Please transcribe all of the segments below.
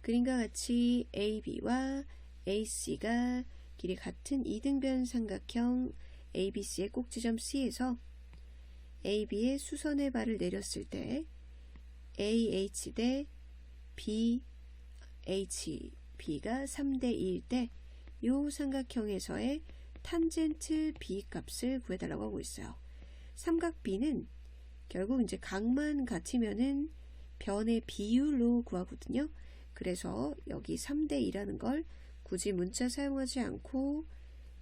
그림과 같이 AB와 AC가 길이 같은 이등변 삼각형 ABC의 꼭지점 C에서 AB의 수선의 발을 내렸을 때 AH 대 BHB가 3대 2일 때 이 삼각형에서의 탄젠트 B 값을 구해달라고 하고 있어요. 삼각 B는 결국 이제 각만 같으면은 변의 비율로 구하거든요. 그래서 여기 3대 2라는 걸 굳이 문자 사용하지 않고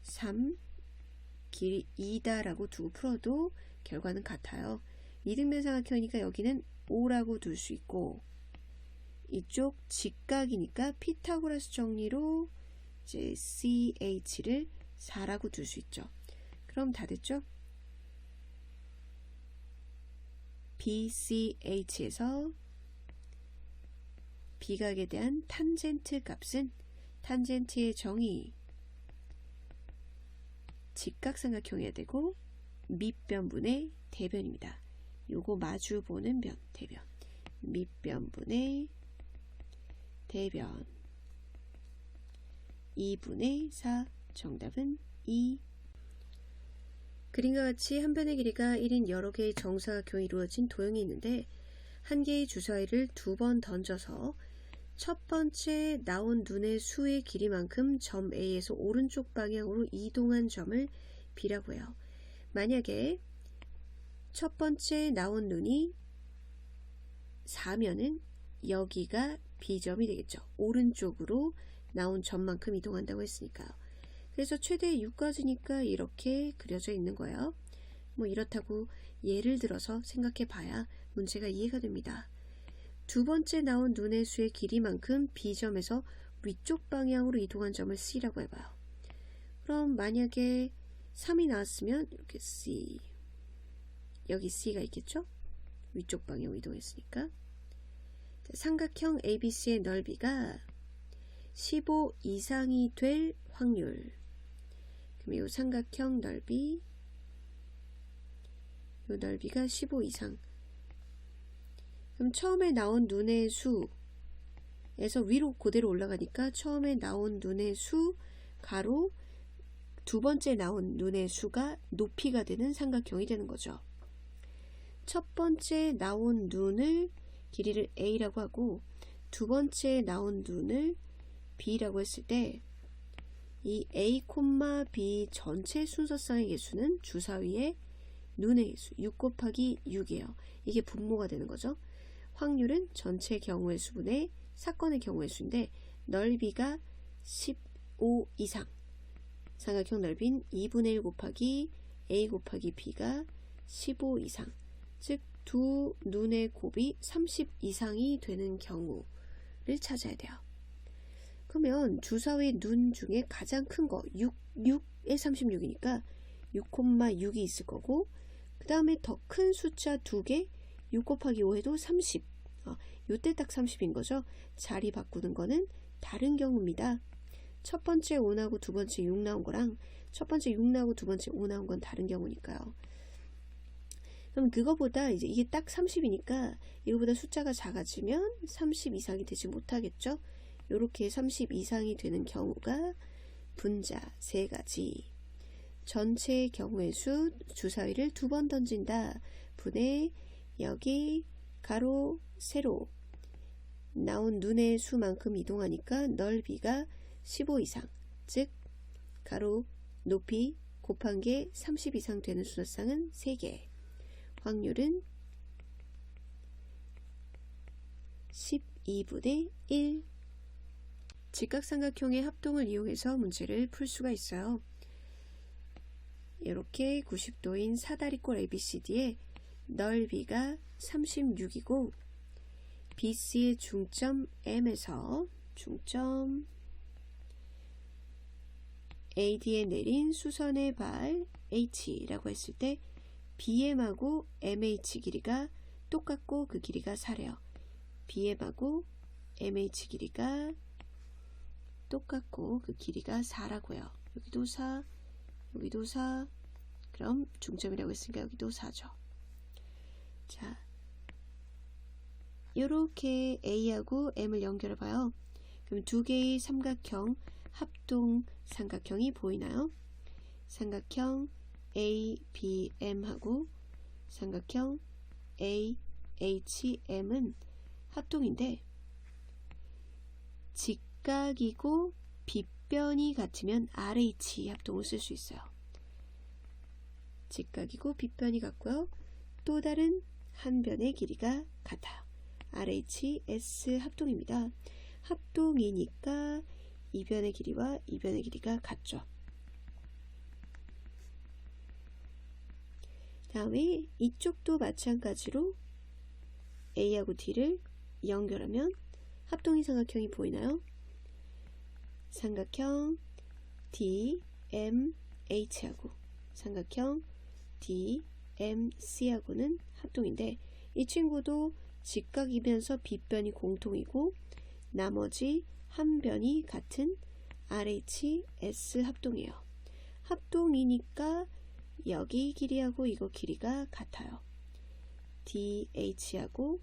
3 길이 2다 라고 두고 풀어도 결과는 같아요. 이등변 삼각형이니까 여기는 5라고 둘 수 있고, 이쪽 직각이니까 피타고라스 정리로 이제 CH를 4라고 둘 수 있죠. 그럼 다 됐죠? BCH에서 비각에 대한 탄젠트 값은 탄젠트의 정의 직각삼각형이어야 되고 밑변분의 대변입니다. 요거 마주 보는 변, 대변. 밑변분의 대변 2분의 4. 정답은 2. 그림과 같이 한 변의 길이가 1인 여러 개의 정사각형이 이루어진 도형이 있는데 한 개의 주사위를 두 번 던져서 첫 번째 나온 눈의 수의 길이만큼 점 A에서 오른쪽 방향으로 이동한 점을 B라고 해요. 만약에 첫 번째 나온 눈이 4면은 여기가 B점이 되겠죠. 오른쪽으로 나온 점만큼 이동한다고 했으니까요. 그래서 최대 6까지니까 이렇게 그려져 있는 거예요. 뭐 이렇다고 예를 들어서 생각해 봐야 문제가 이해가 됩니다. 두 번째 나온 눈의 수의 길이만큼 B점에서 위쪽 방향으로 이동한 점을 C라고 해봐요. 그럼 만약에 3이 나왔으면 이렇게 C, 여기 C가 있겠죠? 위쪽 방향으로 이동했으니까. 삼각형 ABC의 넓이가 15 이상이 될 확률. 그럼 이 삼각형 넓이, 이 넓이가 15 이상. 그럼 처음에 나온 눈의 수에서 위로 그대로 올라가니까 처음에 나온 눈의 수 가로 두 번째 나온 눈의 수가 높이가 되는 삼각형이 되는 거죠. 첫 번째 나온 눈을 길이를 A라고 하고 두 번째 나온 눈을 B라고 했을 때 이 A, B 전체 순서상의 개수는 주사위의 눈의 개수 6 곱하기 6이에요. 이게 분모가 되는 거죠. 확률은 전체 경우의 수분의 사건의 경우의 수인데 넓이가 15 이상. 삼각형 넓이는 2분의 1 곱하기 A 곱하기 B가 15 이상. 즉 두 눈의 곱이 30 이상이 되는 경우를 찾아야 돼요. 그러면 주사위 눈 중에 가장 큰 거 6에 36이니까 6,6이 있을 거고, 그 다음에 더 큰 숫자 2개 6 곱하기 5해도 30. 요때 딱 30인 거죠. 자리 바꾸는 거는 다른 경우입니다. 첫 번째 5 나오고 두 번째 6 나온 거랑 첫 번째 6 나오고 두 번째 5 나온 건 다른 경우니까요. 그럼 그거보다 이제 이게 딱 30이니까 이거보다 숫자가 작아지면 30 이상이 되지 못하겠죠. 이렇게 30 이상이 되는 경우가 분자 3가지. 전체 경우의 수 주사위를 2번 던진다. 분의 여기 가로 세로 나온 눈의 수만큼 이동하니까 넓이가 15 이상. 즉 가로 높이 곱한 게 30 이상 되는 순서상은 3개. 확률은 12분의 1. 직각삼각형의 합동을 이용해서 문제를 풀 수가 있어요. 이렇게 90도인 사다리꼴 ABCD의 넓이가 36이고 BC의 중점 M에서 중점 AD에 내린 수선의 발 H라고 했을 때 BM하고 MH 길이가 똑같고 그 길이가 4래요. BM하고 MH 길이가 똑같고 그 길이가 4라고요. 여기도 4, 여기도 4. 그럼 중점이라고 했으니까 여기도 4죠. 자, 이렇게 A하고 M을 연결해 봐요. 그럼 두 개의 삼각형, 합동 삼각형이 보이나요? 삼각형 ABM하고 삼각형 AHM은 합동인데 직각이고 빗변이 같으면 RH 합동을 쓸 수 있어요. 직각이고 빗변이 같고요. 또 다른 한 변의 길이가 같아요. RHS 합동입니다. 합동이니까 이 변의 길이와 이 변의 길이가 같죠. 다음에 이쪽도 마찬가지로 A하고 D를 연결하면 합동이 삼각형이 보이나요? 삼각형 DMH하고 삼각형 DMC하고는 합동인데 이 친구도 직각이면서 빗변이 공통이고 나머지 한 변이 같은 RHS 합동이에요. 합동이니까 여기 길이하고 이거 길이가 같아요. DH하고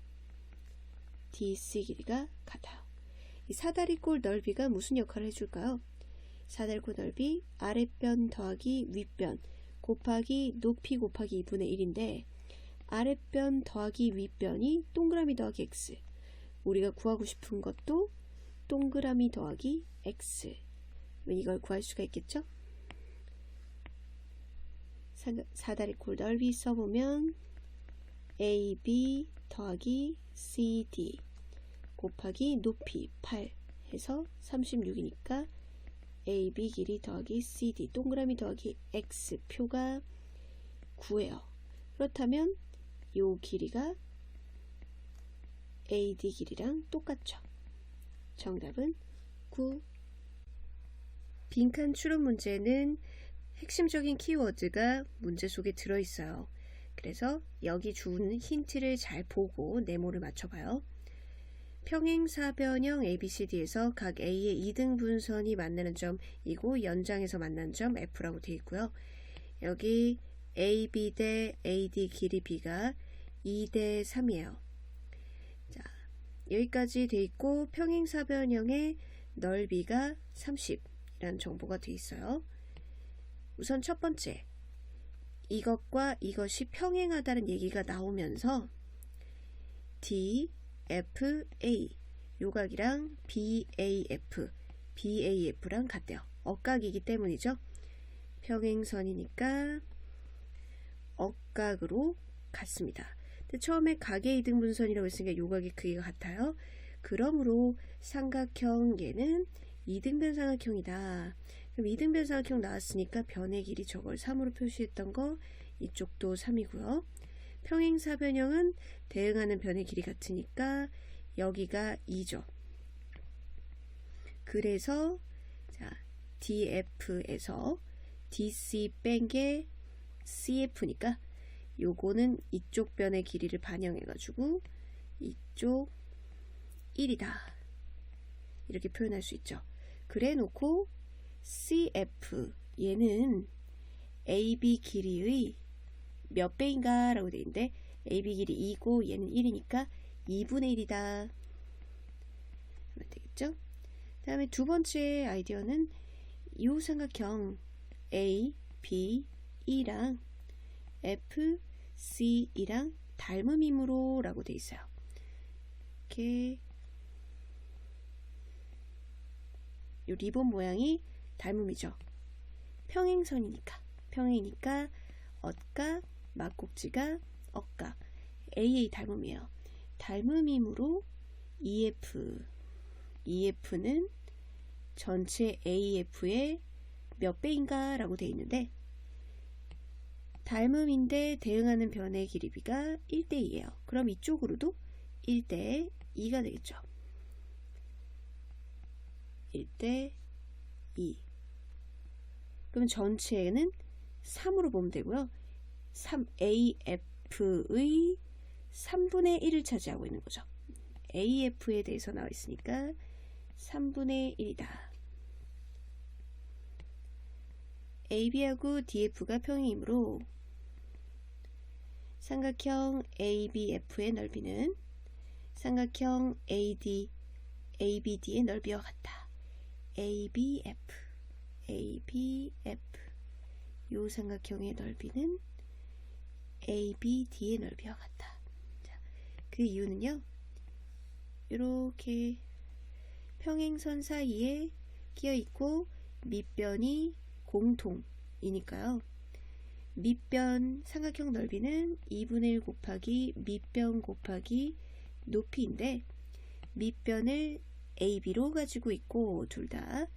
DC 길이가 같아요. 이 사다리꼴 넓이가 무슨 역할을 해줄까요? 사다리꼴 넓이 아랫변 더하기 윗변 곱하기 높이 곱하기 2분의 1인데 아랫변 더하기 윗변이 동그라미 더하기 x, 우리가 구하고 싶은 것도 동그라미 더하기 x, 이걸 구할 수가 있겠죠? 사다리꼴 넓이 써보면 AB 더하기 CD 곱하기 높이 8 해서 36이니까 AB 길이 더하기 CD 동그라미 더하기 X 표가 9예요. 그렇다면 요 길이가 AD 길이랑 똑같죠. 정답은 9. 빈칸 추론 문제는 핵심적인 키워드가 문제 속에 들어있어요. 그래서 여기 준 힌트를 잘 보고 네모를 맞춰봐요. 평행사변형 ABCD에서 각 A의 2등분선이 만나는 점이고 연장에서 만나는 점 F라고 되어 있고요. 여기 AB 대 AD 길이 B가 2대 3이에요. 자, 여기까지 되어 있고 평행사변형의 넓이가 30이라는 정보가 되어 있어요. 우선 첫 번째, 이것과 이것이 평행하다는 얘기가 나오면서 DFA 요각이랑 BAF랑 같대요. 억각이기 때문이죠. 평행선이니까 억각으로 같습니다. 근데 처음에 각의 이등분선이라고 했으니까 요각의 크기가 같아요. 그러므로 삼각형 얘는 이등변 삼각형이다. 그럼 이등변 삼각형 나왔으니까 변의 길이 저걸 3으로 표시했던 거 이쪽도 3이고요. 평행사변형은 대응하는 변의 길이 같으니까 여기가 2죠. 그래서 자, DF에서 DC 뺀 게 CF니까 요거는 이쪽 변의 길이를 반영해가지고 이쪽 1이다. 이렇게 표현할 수 있죠. 그래 놓고 CF 얘는 AB 길이의 몇 배인가 라고 되어 있는데 AB 길이 2고 얘는 1이니까 2분의 1이다 하면 되겠죠. 그 다음에 두 번째 아이디어는 이 삼각형 A, B, E랑 F, C이랑 닮음이므로 라고 되어 있어요. 이렇게 이 리본 모양이 닮음이죠. 평행선이니까 평행이니까 엇각 막꼭지가 억각 AA 닮음이에요. 닮음이므로 EF는 전체 AF의 몇 배인가 라고 되어 있는데 닮음인데 대응하는 변의 길이 B가 1대2예요. 그럼 이쪽으로도 1대2가 되겠죠. 1대2. 그럼 전체는 3으로 보면 되고요. 3AF의 3분의 1을 차지하고 있는 거죠. AF에 대해서 나와 있으니까 3분의 1이다. AB하고 DF가 평행이므로 삼각형 ABF의 넓이는 삼각형 ABD의 넓이와 같다. ABF, ABF. 요 삼각형의 넓이는 ABD의 넓이와 같다. 자, 그 이유는요. 이렇게 평행선 사이에 끼어 있고 밑변이 공통이니까요. 밑변 삼각형 넓이는 2분의 1 곱하기 밑변 곱하기 높이인데 밑변을 AB로 가지고 있고 둘 다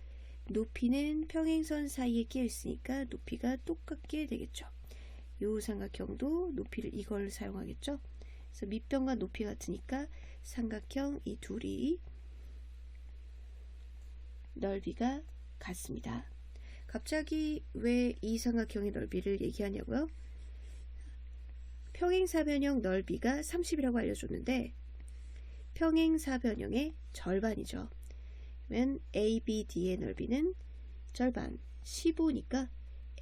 높이는 평행선 사이에 끼어 있으니까 높이가 똑같게 되겠죠. 이 삼각형도 높이를 이걸 사용하겠죠. 그래서 밑변과 높이 같으니까 삼각형 이 둘이 넓이가 같습니다. 갑자기 왜 이 삼각형의 넓이를 얘기하냐고요? 평행사변형 넓이가 30이라고 알려줬는데 평행사변형의 절반이죠. 그러면 ABD의 넓이는 절반 15니까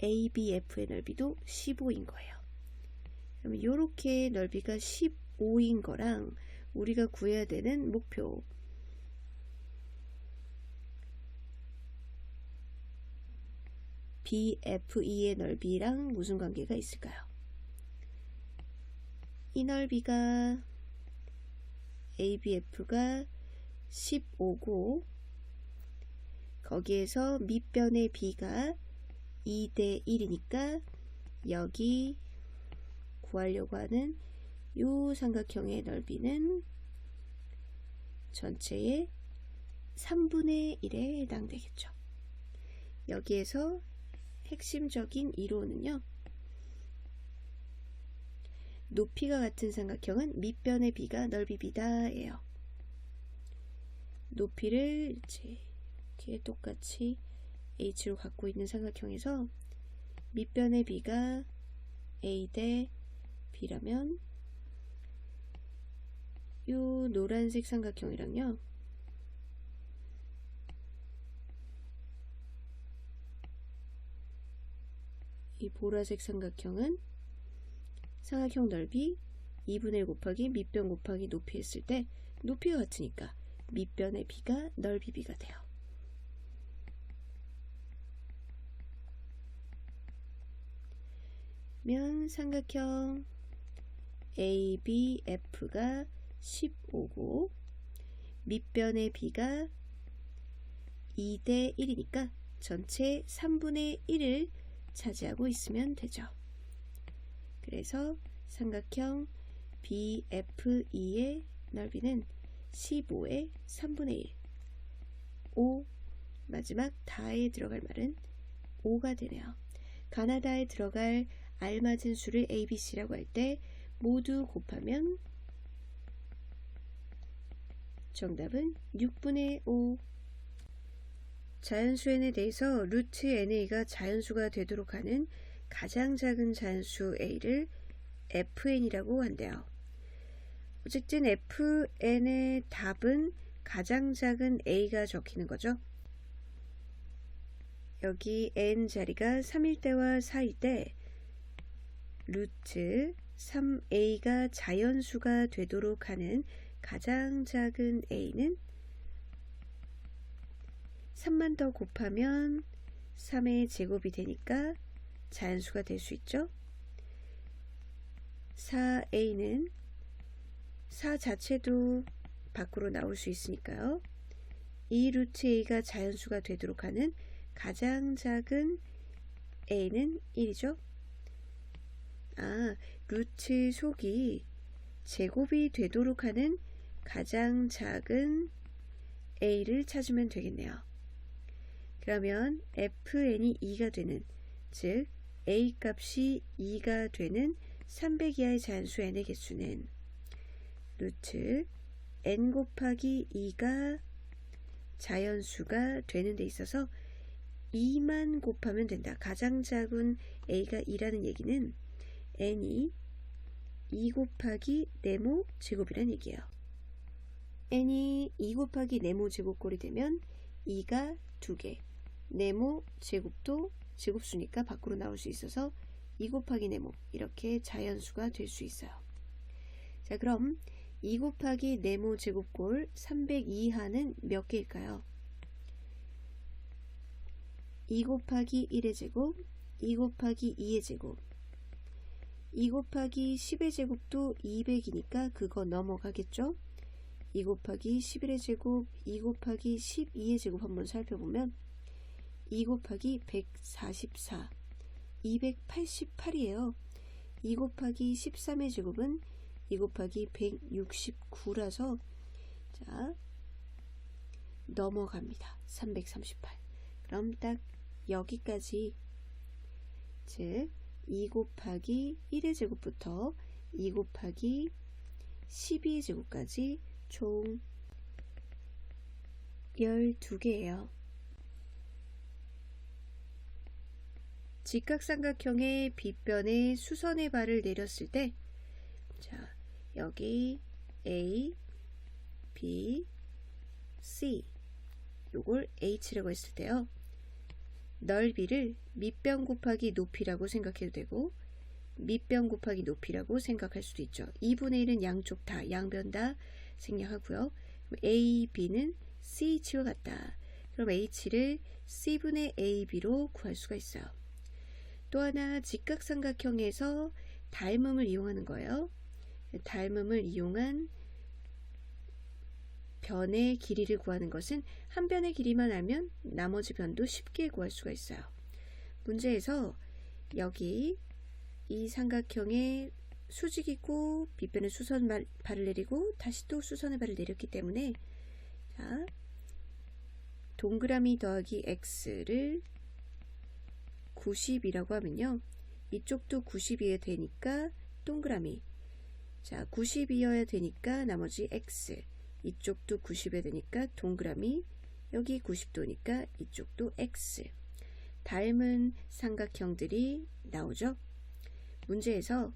ABF의 넓이도 15인 거예요. 그러면 이렇게 넓이가 15인 거랑 우리가 구해야 되는 목표 BFE의 넓이랑 무슨 관계가 있을까요? 이 넓이가 ABF가 15고 거기에서 밑변의 B가 2대 1이니까 여기 구하려고 하는 이 삼각형의 넓이는 전체의 3분의 1에 해당되겠죠. 여기에서 핵심적인 이론은요. 높이가 같은 삼각형은 밑변의 B가 넓이 B다 예요. 높이를 이렇게 똑같이 H로 갖고 있는 삼각형에서 밑변의 B가 A 대 B라면 이 노란색 삼각형이랑요. 이 보라색 삼각형은 삼각형 넓이 2분의 1 곱하기 밑변 곱하기 높이 했을 때 높이가 같으니까 밑변의 B가 넓이 B가 돼요. 면 삼각형 ABF가 15고 밑변의 B가 2대 1이니까 전체 3분의 1을 차지하고 있으면 되죠. 그래서 삼각형 BFE의 넓이는 15의 3분의 1 5 마지막 다에 들어갈 말은 5가 되네요. 가나다에 들어갈 알맞은 수를 ABC라고 할 때 모두 곱하면 정답은 6분의 5. 자연수 n에 대해서 루트 NA가 자연수가 되도록 하는 가장 작은 자연수 A를 FN이라고 한대요. 어쨌든 FN의 답은 가장 작은 A가 적히는 거죠. 여기 N 자리가 3일 때와 4일 때 루트 3A가 자연수가 되도록 하는 가장 작은 A는 3만 더 곱하면 3의 제곱이 되니까 자연수가 될 수 있죠. 4A는 4 자체도 밖으로 나올 수 있으니까요. 이 루트 A가 자연수가 되도록 하는 가장 작은 A는 1이죠. 루트 속이 제곱이 되도록 하는 가장 작은 A를 찾으면 되겠네요. 그러면 FN이 2가 되는, 즉 A 값이 2가 되는 300 이하의 자연수 n의 개수는 루트 n 곱하기 2가 자연수가 되는 데 있어서 2만 곱하면 된다. 가장 작은 A가 2라는 얘기는 n이 2 곱하기 네모 제곱이라는 얘기예요. n이 2 곱하기 네모 제곱꼴이 되면 2가 2개, 네모 제곱도 제곱수니까 밖으로 나올 수 있어서 2 곱하기 네모 이렇게 자연수가 될 수 있어요. 자, 그럼 2 곱하기 네모 제곱골 300 이하는 몇 개일까요? 2 곱하기 1의 제곱, 2 곱하기 2의 제곱, 2 곱하기 10의 제곱도 200이니까 그거 넘어가겠죠? 2 곱하기 11의 제곱, 2 곱하기 12의 제곱 한번 살펴보면 2 곱하기 144, 288이에요. 2 곱하기 13의 제곱은 2 곱하기 169라서 자 넘어갑니다. 338. 그럼 딱 여기까지, 즉 2 곱하기 1의 제곱부터 2 곱하기 12의 제곱까지 총 12개예요. 직각삼각형의 빗변에 수선의 발을 내렸을 때, 자, 여기 A, B, C, 요걸 H라고 했을 때요. 넓이를 밑변 곱하기 높이라고 생각해도 되고, 밑변 곱하기 높이라고 생각할 수도 있죠. 2분의 1은 양쪽 다, 양변 다 생략하고요. A, B는 CH와 같다. 그럼 H를 C분의 AB로 구할 수가 있어요. 또 하나 직각삼각형에서 닮음을 이용하는 거예요. 닮음을 이용한 변의 길이를 구하는 것은 한 변의 길이만 알면 나머지 변도 쉽게 구할 수가 있어요. 문제에서 여기 이 삼각형에 수직이고 빗변에 수선 발을 내리고 다시 또 수선의 발을 내렸기 때문에, 자, 동그라미 더하기 x를 90이라고 하면요, 이쪽도 90이어야 되니까 동그라미, 자 90이어야 되니까 나머지 x, 이쪽도 90이어야 되니까 동그라미, 여기 90도니까 이쪽도 x. 닮은 삼각형들이 나오죠. 문제에서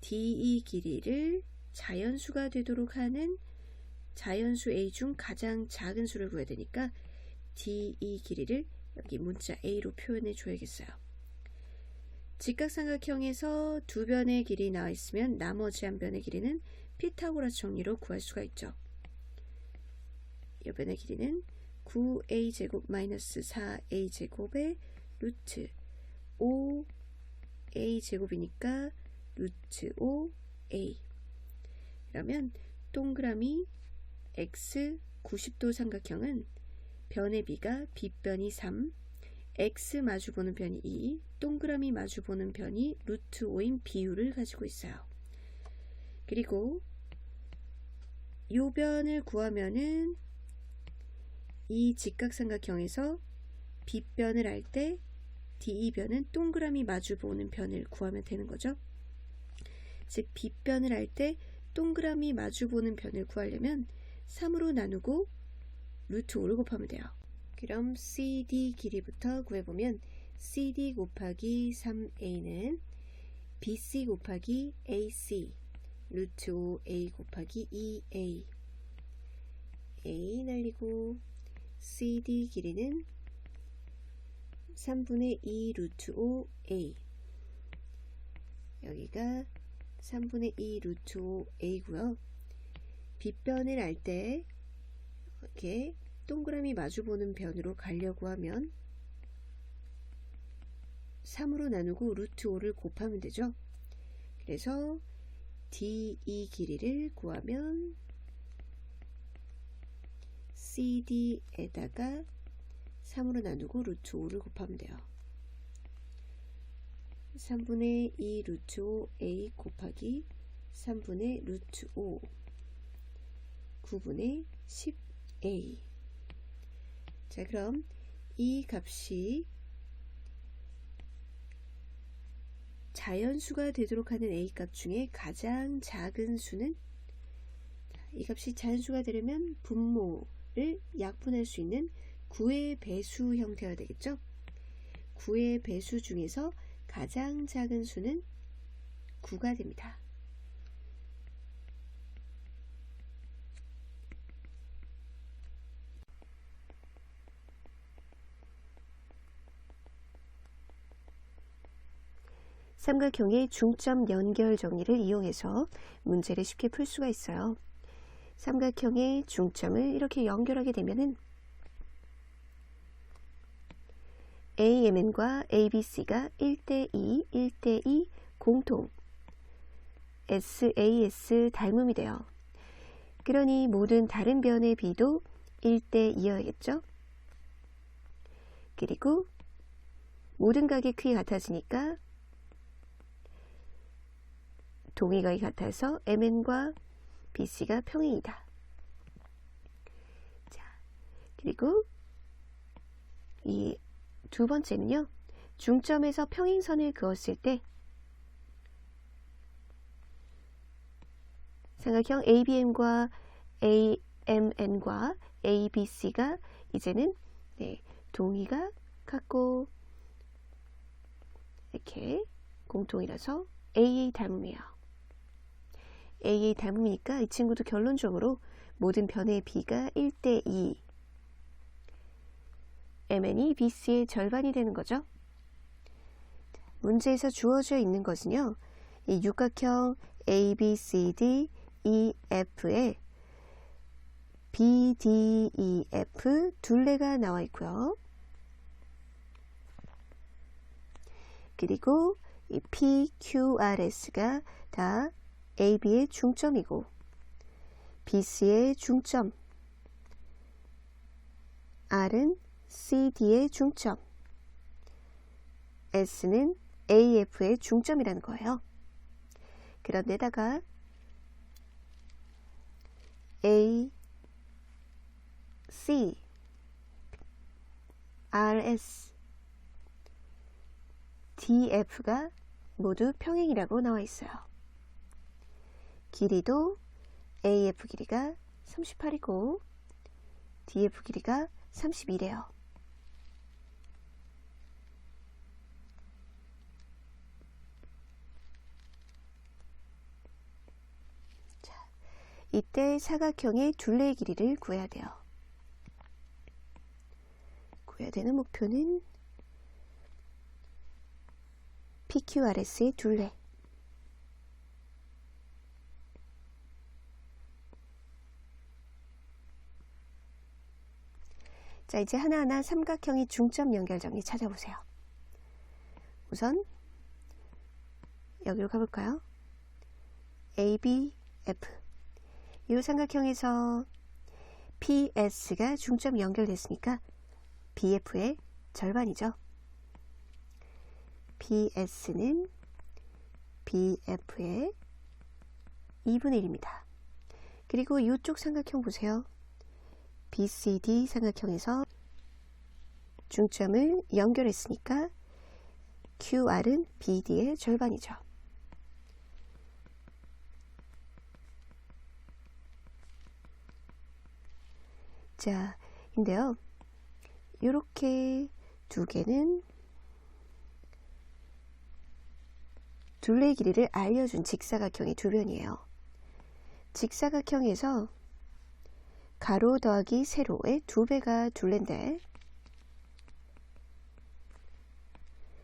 DE 길이를 자연수가 되도록 하는 자연수 A 중 가장 작은 수를 구해야 되니까 DE 길이를 여기 문자 A로 표현해 줘야겠어요. 직각삼각형에서 두 변의 길이 나와 있으면 나머지 한 변의 길이는 피타고라스 정리로 구할 수가 있죠. 이 변의 길이는 9a제곱 마이너스 4a제곱의 루트 5a제곱이니까 루트 5a. 그러면 동그라미 x 90도 삼각형은 변의 비가 빗변이 3, x 마주보는 변이 2, 동그라미 마주보는 변이 루트 5인 비율을 가지고 있어요. 그리고 이 변을 구하면은 이 직각삼각형에서 빗변을 할 때 DE변은 동그라미 마주보는 변을 구하면 되는 거죠. 즉 빗변을 할 때 동그라미 마주보는 변을 구하려면 3으로 나누고 루트 5를 곱하면 돼요. 그럼 CD 길이부터 구해보면 CD 곱하기 3A는 BC 곱하기 AC 루트 5A 곱하기 2A A 날리고 CD 길이는 3분의 2 루트 5A, 여기가 3분의 2 루트 5A고요. 빗변을 할 때 이렇게 동그라미 마주보는 변으로 가려고 하면 3으로 나누고 루트 5를 곱하면 되죠. 그래서 DE 길이를 구하면 CD에다가 3으로 나누고 루트 5를 곱하면 돼요. 3분의 2 루트 5A 곱하기 3분의 루트 5 9분의 10A. 자, 그럼 이 값이 자연수가 되도록 하는 A 값 중에 가장 작은 수는, 이 값이 자연수가 되려면 분모를 약분할 수 있는 9의 배수 형태가 되겠죠. 9의 배수 중에서 가장 작은 수는 9가 됩니다. 삼각형의 중점 연결 정리를 이용해서 문제를 쉽게 풀 수가 있어요. 삼각형의 중점을 이렇게 연결하게 되면은 AMN과 ABC가 1대2, 1대2 공통 SAS 닮음이 돼요. 그러니 모든 다른 변의 B도 1대2여야겠죠? 그리고 모든 각의 Q이 같아지니까 동의각이 같아서 MN과 BC가 평행이다. 자, 그리고 이 두 번째는요. 중점에서 평행선을 그었을 때 삼각형 ABM과 AMN과 ABC가 이제는 동의가 같고 이렇게 공통이라서 AA 닮음이에요. AA 닮음이니까 이 친구도 결론적으로 모든 변의 B가 1대2 MN이 BC의 절반이 되는 거죠. 문제에서 주어져 있는 것은요. 이 육각형 ABCD EF에 BDEF 둘레가 나와 있고요. 그리고 이 PQRS가 다 AB의 중점이고 BC의 중점, R은 CD의 중점, S는 AF의 중점이라는 거예요. 그런데다가 A, C, RS, DF가 모두 평행이라고 나와 있어요. 길이도 AF 길이가 38이고 DF 길이가 31이에요. 자, 이때 사각형의 둘레의 길이를 구해야 돼요. 구해야 되는 목표는 PQRS의 둘레. 자, 이제 하나하나 삼각형의 중점 연결 정리 찾아보세요. 우선 여기로 가볼까요? ABF. 이 삼각형에서 PS가 중점 연결됐으니까 BF의 절반이죠. PS는 BF의 2분의 1입니다. 그리고 이쪽 삼각형 보세요. BCD 삼각형에서 중점을 연결했으니까 QR은 BD의 절반이죠. 자, 인데요. 이렇게 두 개는 둘레의 길이를 알려준 직사각형의 두 변이에요. 직사각형에서 가로 더하기 세로의 2배가 둘레인데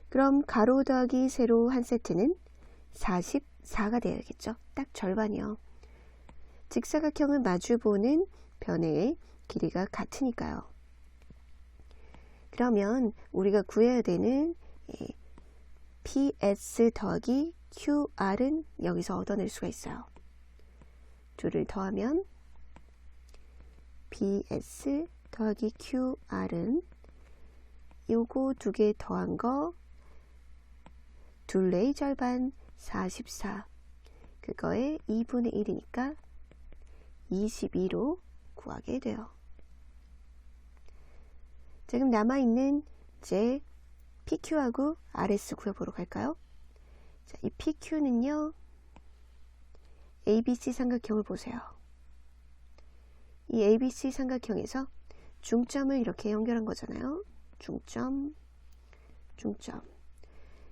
그럼 가로 더하기 세로 한 세트는 44가 되어야겠죠. 딱 절반이요. 직사각형을 마주보는 변의 길이가 같으니까요. 그러면 우리가 구해야 되는 PS 더하기 QR은 여기서 얻어낼 수가 있어요. 둘을 더하면 PS 더하기 QR은 요거 두 개 더한 거 둘레의 절반 44 그거의 2분의 1이니까 22로 구하게 돼요. 자, 그럼 남아있는 이제 PQ하고 RS 구해보러 갈까요? 자, 이 PQ는요 ABC 삼각형을 보세요. 이 ABC 삼각형에서 중점을 이렇게 연결한 거잖아요. 중점, 중점.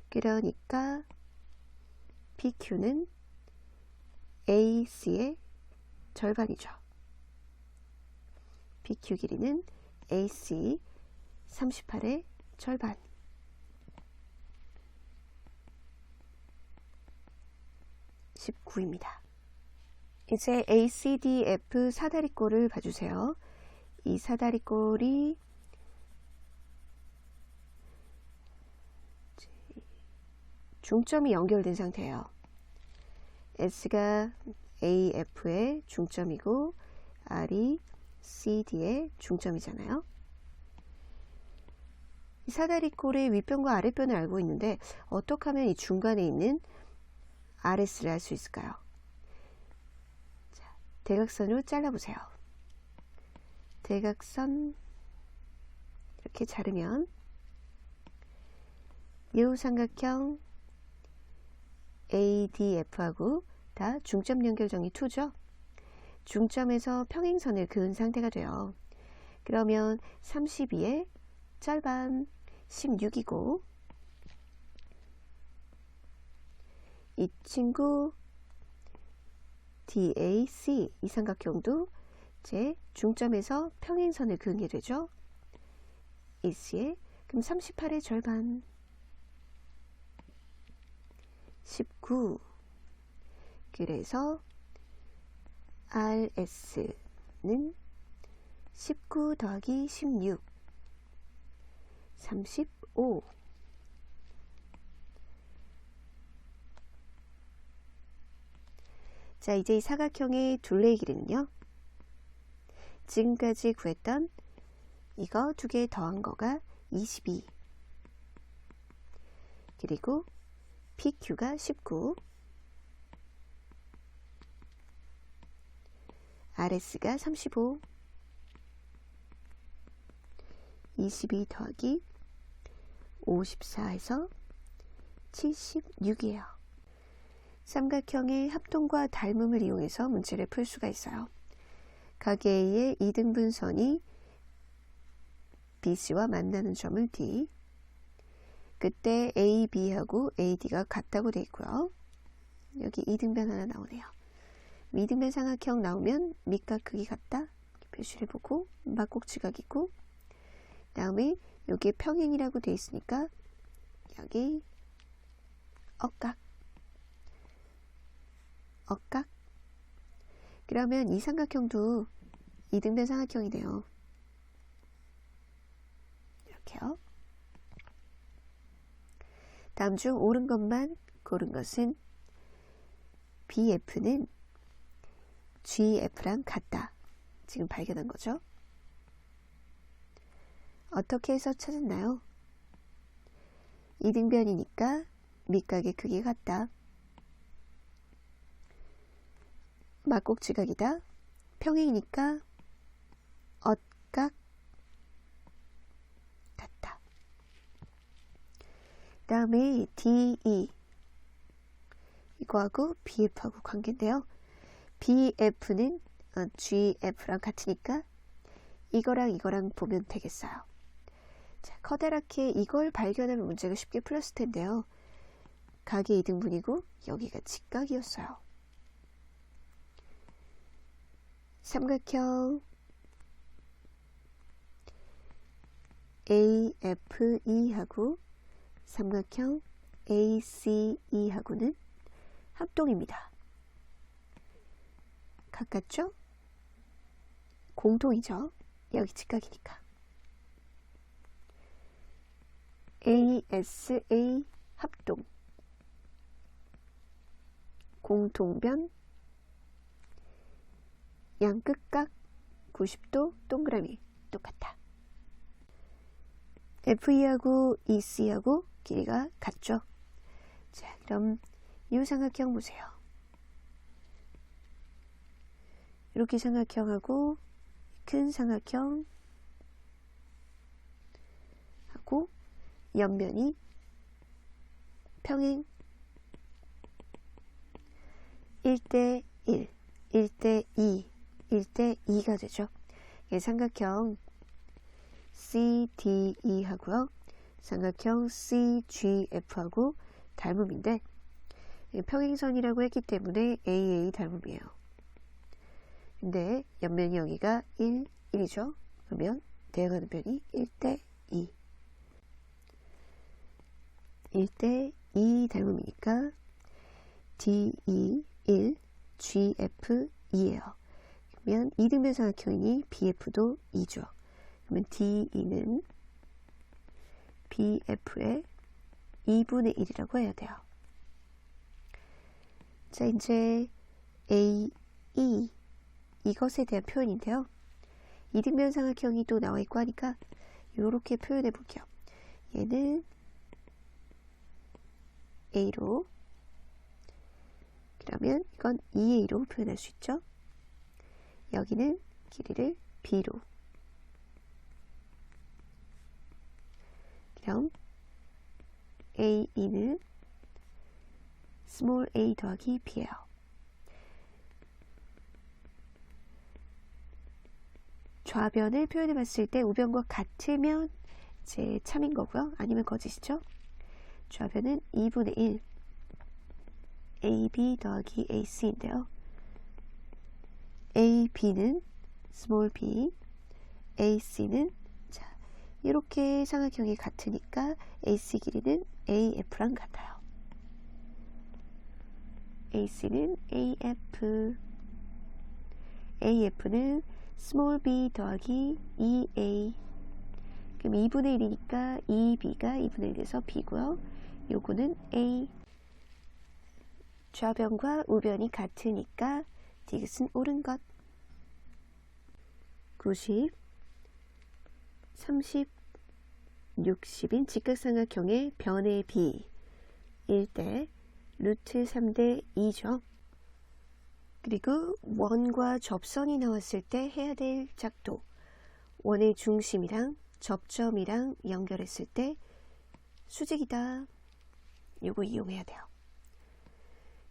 그러니까 PQ는 AC의 절반이죠. PQ 길이는 AC 38의 절반. 9입니다. 이제 ACDF 사다리꼴을 봐주세요. 이 사다리꼴이 중점이 연결된 상태예요. S가 AF의 중점이고 R이 CD의 중점이잖아요. 이 사다리꼴의 윗변과 아랫변을 알고 있는데 어떻게 하면 이 중간에 있는 RS를 알 수 있을까요? 자, 대각선으로 잘라보세요. 대각선 이렇게 자르면 이 삼각형 ADF하고 다 중점 연결점이 2죠. 중점에서 평행선을 그은 상태가 돼요. 그러면 32의 절반 16이고 이 친구 DAC 이 삼각형도 제 중점에서 평행선을 그은 게 되죠. AC에 그럼 38의 절반 19. 그래서 RS는 19 더하기 16 35. 자, 이제 이 사각형의 둘레의 길이는요. 지금까지 구했던 이거 두 개 더한 거가 22. 그리고 PQ가 19. RS가 35. 22 더하기 54에서 76이에요. 삼각형의 합동과 닮음을 이용해서 문제를 풀 수가 있어요. 각 A의 2등분선이 BC와 만나는 점을 D. 그때 AB하고 AD가 같다고 되어 있고요. 여기 이등변 하나 나오네요. 이등변 삼각형 나오면 밑과 크기 같다. 표시를 보고 막곡지각이고 다음에 여기 평행이라고 되어 있으니까 여기 억각. 그러면 이 삼각형도 이등변 삼각형이네요. 이렇게요. 다음 중 옳은 것만 고른 것은 BF는 GF랑 같다. 지금 발견한 거죠. 어떻게 해서 찾았나요? 이등변이니까 밑각의 크기가 같다. 막곡지각이다. 평행이니까 엇각 같다. 다음에 DE 이거하고 BF하고 관계인데요. BF는 GF랑 같으니까 이거랑 보면 되겠어요. 자, 커다랗게 이걸 발견하면 문제가 쉽게 풀렸을 텐데요. 각이 2등분이고 여기가 직각이었어요. 삼각형 AFE하고 삼각형 ACE하고는 합동입니다. 가깝죠? 공통이죠. 여기 직각이니까. ASA 합동 공통변 양끝각 90도 동그라미 똑같다. FE하고 EC하고 길이가 같죠. 자, 그럼 이 삼각형 보세요. 이렇게 삼각형하고 큰 삼각형 하고 옆면이 평행 1대1, 1대2, 1대2가 되죠. 이 삼각형 CDE 하고요. 삼각형 CGF하고 닮음인데 평행선이라고 했기 때문에 AA 닮음이에요. 근데 옆면이 여기가 1, 1이죠. 그러면 대응하는 변이 1대2. 1대2 닮음이니까 DE 1, GF 2예요. 그러면 이등변 삼각형이니 BF도 2죠. 그러면 DE는 BF의 2분의 1이라고 해야 돼요. 자, 이제 AE 이것에 대한 표현인데요. 이등변 삼각형이 또 나와 있고 하니까 이렇게 표현해 볼게요. 얘는 A로, 그러면 이건 2A로 표현할 수 있죠. 여기는 길이를 B로, 그럼 AE는 small a 더하기 B예요. 좌변을 표현해 봤을 때 우변과 같으면 이제 참인 거고요. 아니면 거짓이죠. 좌변은 2분의 1 AB 더하기 AC인데요. AB는 small b, AC는 자, 이렇게 삼각형이 같으니까 AC 길이는 AF랑 같아요. AC는 AF, AF는 small b 더하기 2A, 그럼 2분의 1이니까 2B가 2분의 1에서 B고요. 요거는 A, 좌변과 우변이 같으니까 디귿은 옳은 것. 90, 30, 60인 직각삼각형의 변의 B 1대 루트 3대 2죠. 그리고 원과 접선이 나왔을 때 해야 될 작도, 원의 중심이랑 접점이랑 연결했을 때 수직이다. 요거 이용해야 돼요.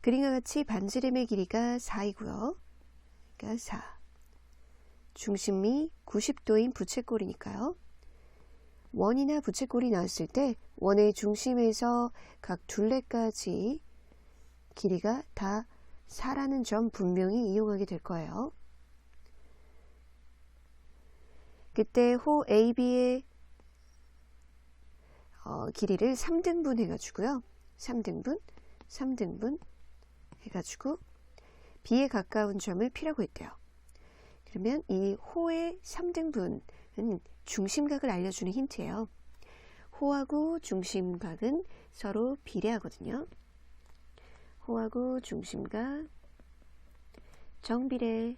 그림과 같이 반지름의 길이가 4이고요. 그러니까 4. 중심이 90도인 부채꼴이니까요. 원이나 부채꼴이 나왔을 때 원의 중심에서 각 둘레까지 길이가 다 4라는 점 분명히 이용하게 될 거예요. 그때 호 AB의 길이를 3등분 해가지고요. 3등분 해가지고 B에 가까운 점을 P라고 했대요. 그러면 이 호의 3등분은 중심각을 알려주는 힌트예요. 호하고 중심각은 서로 비례하거든요. 호하고 중심각 정비례.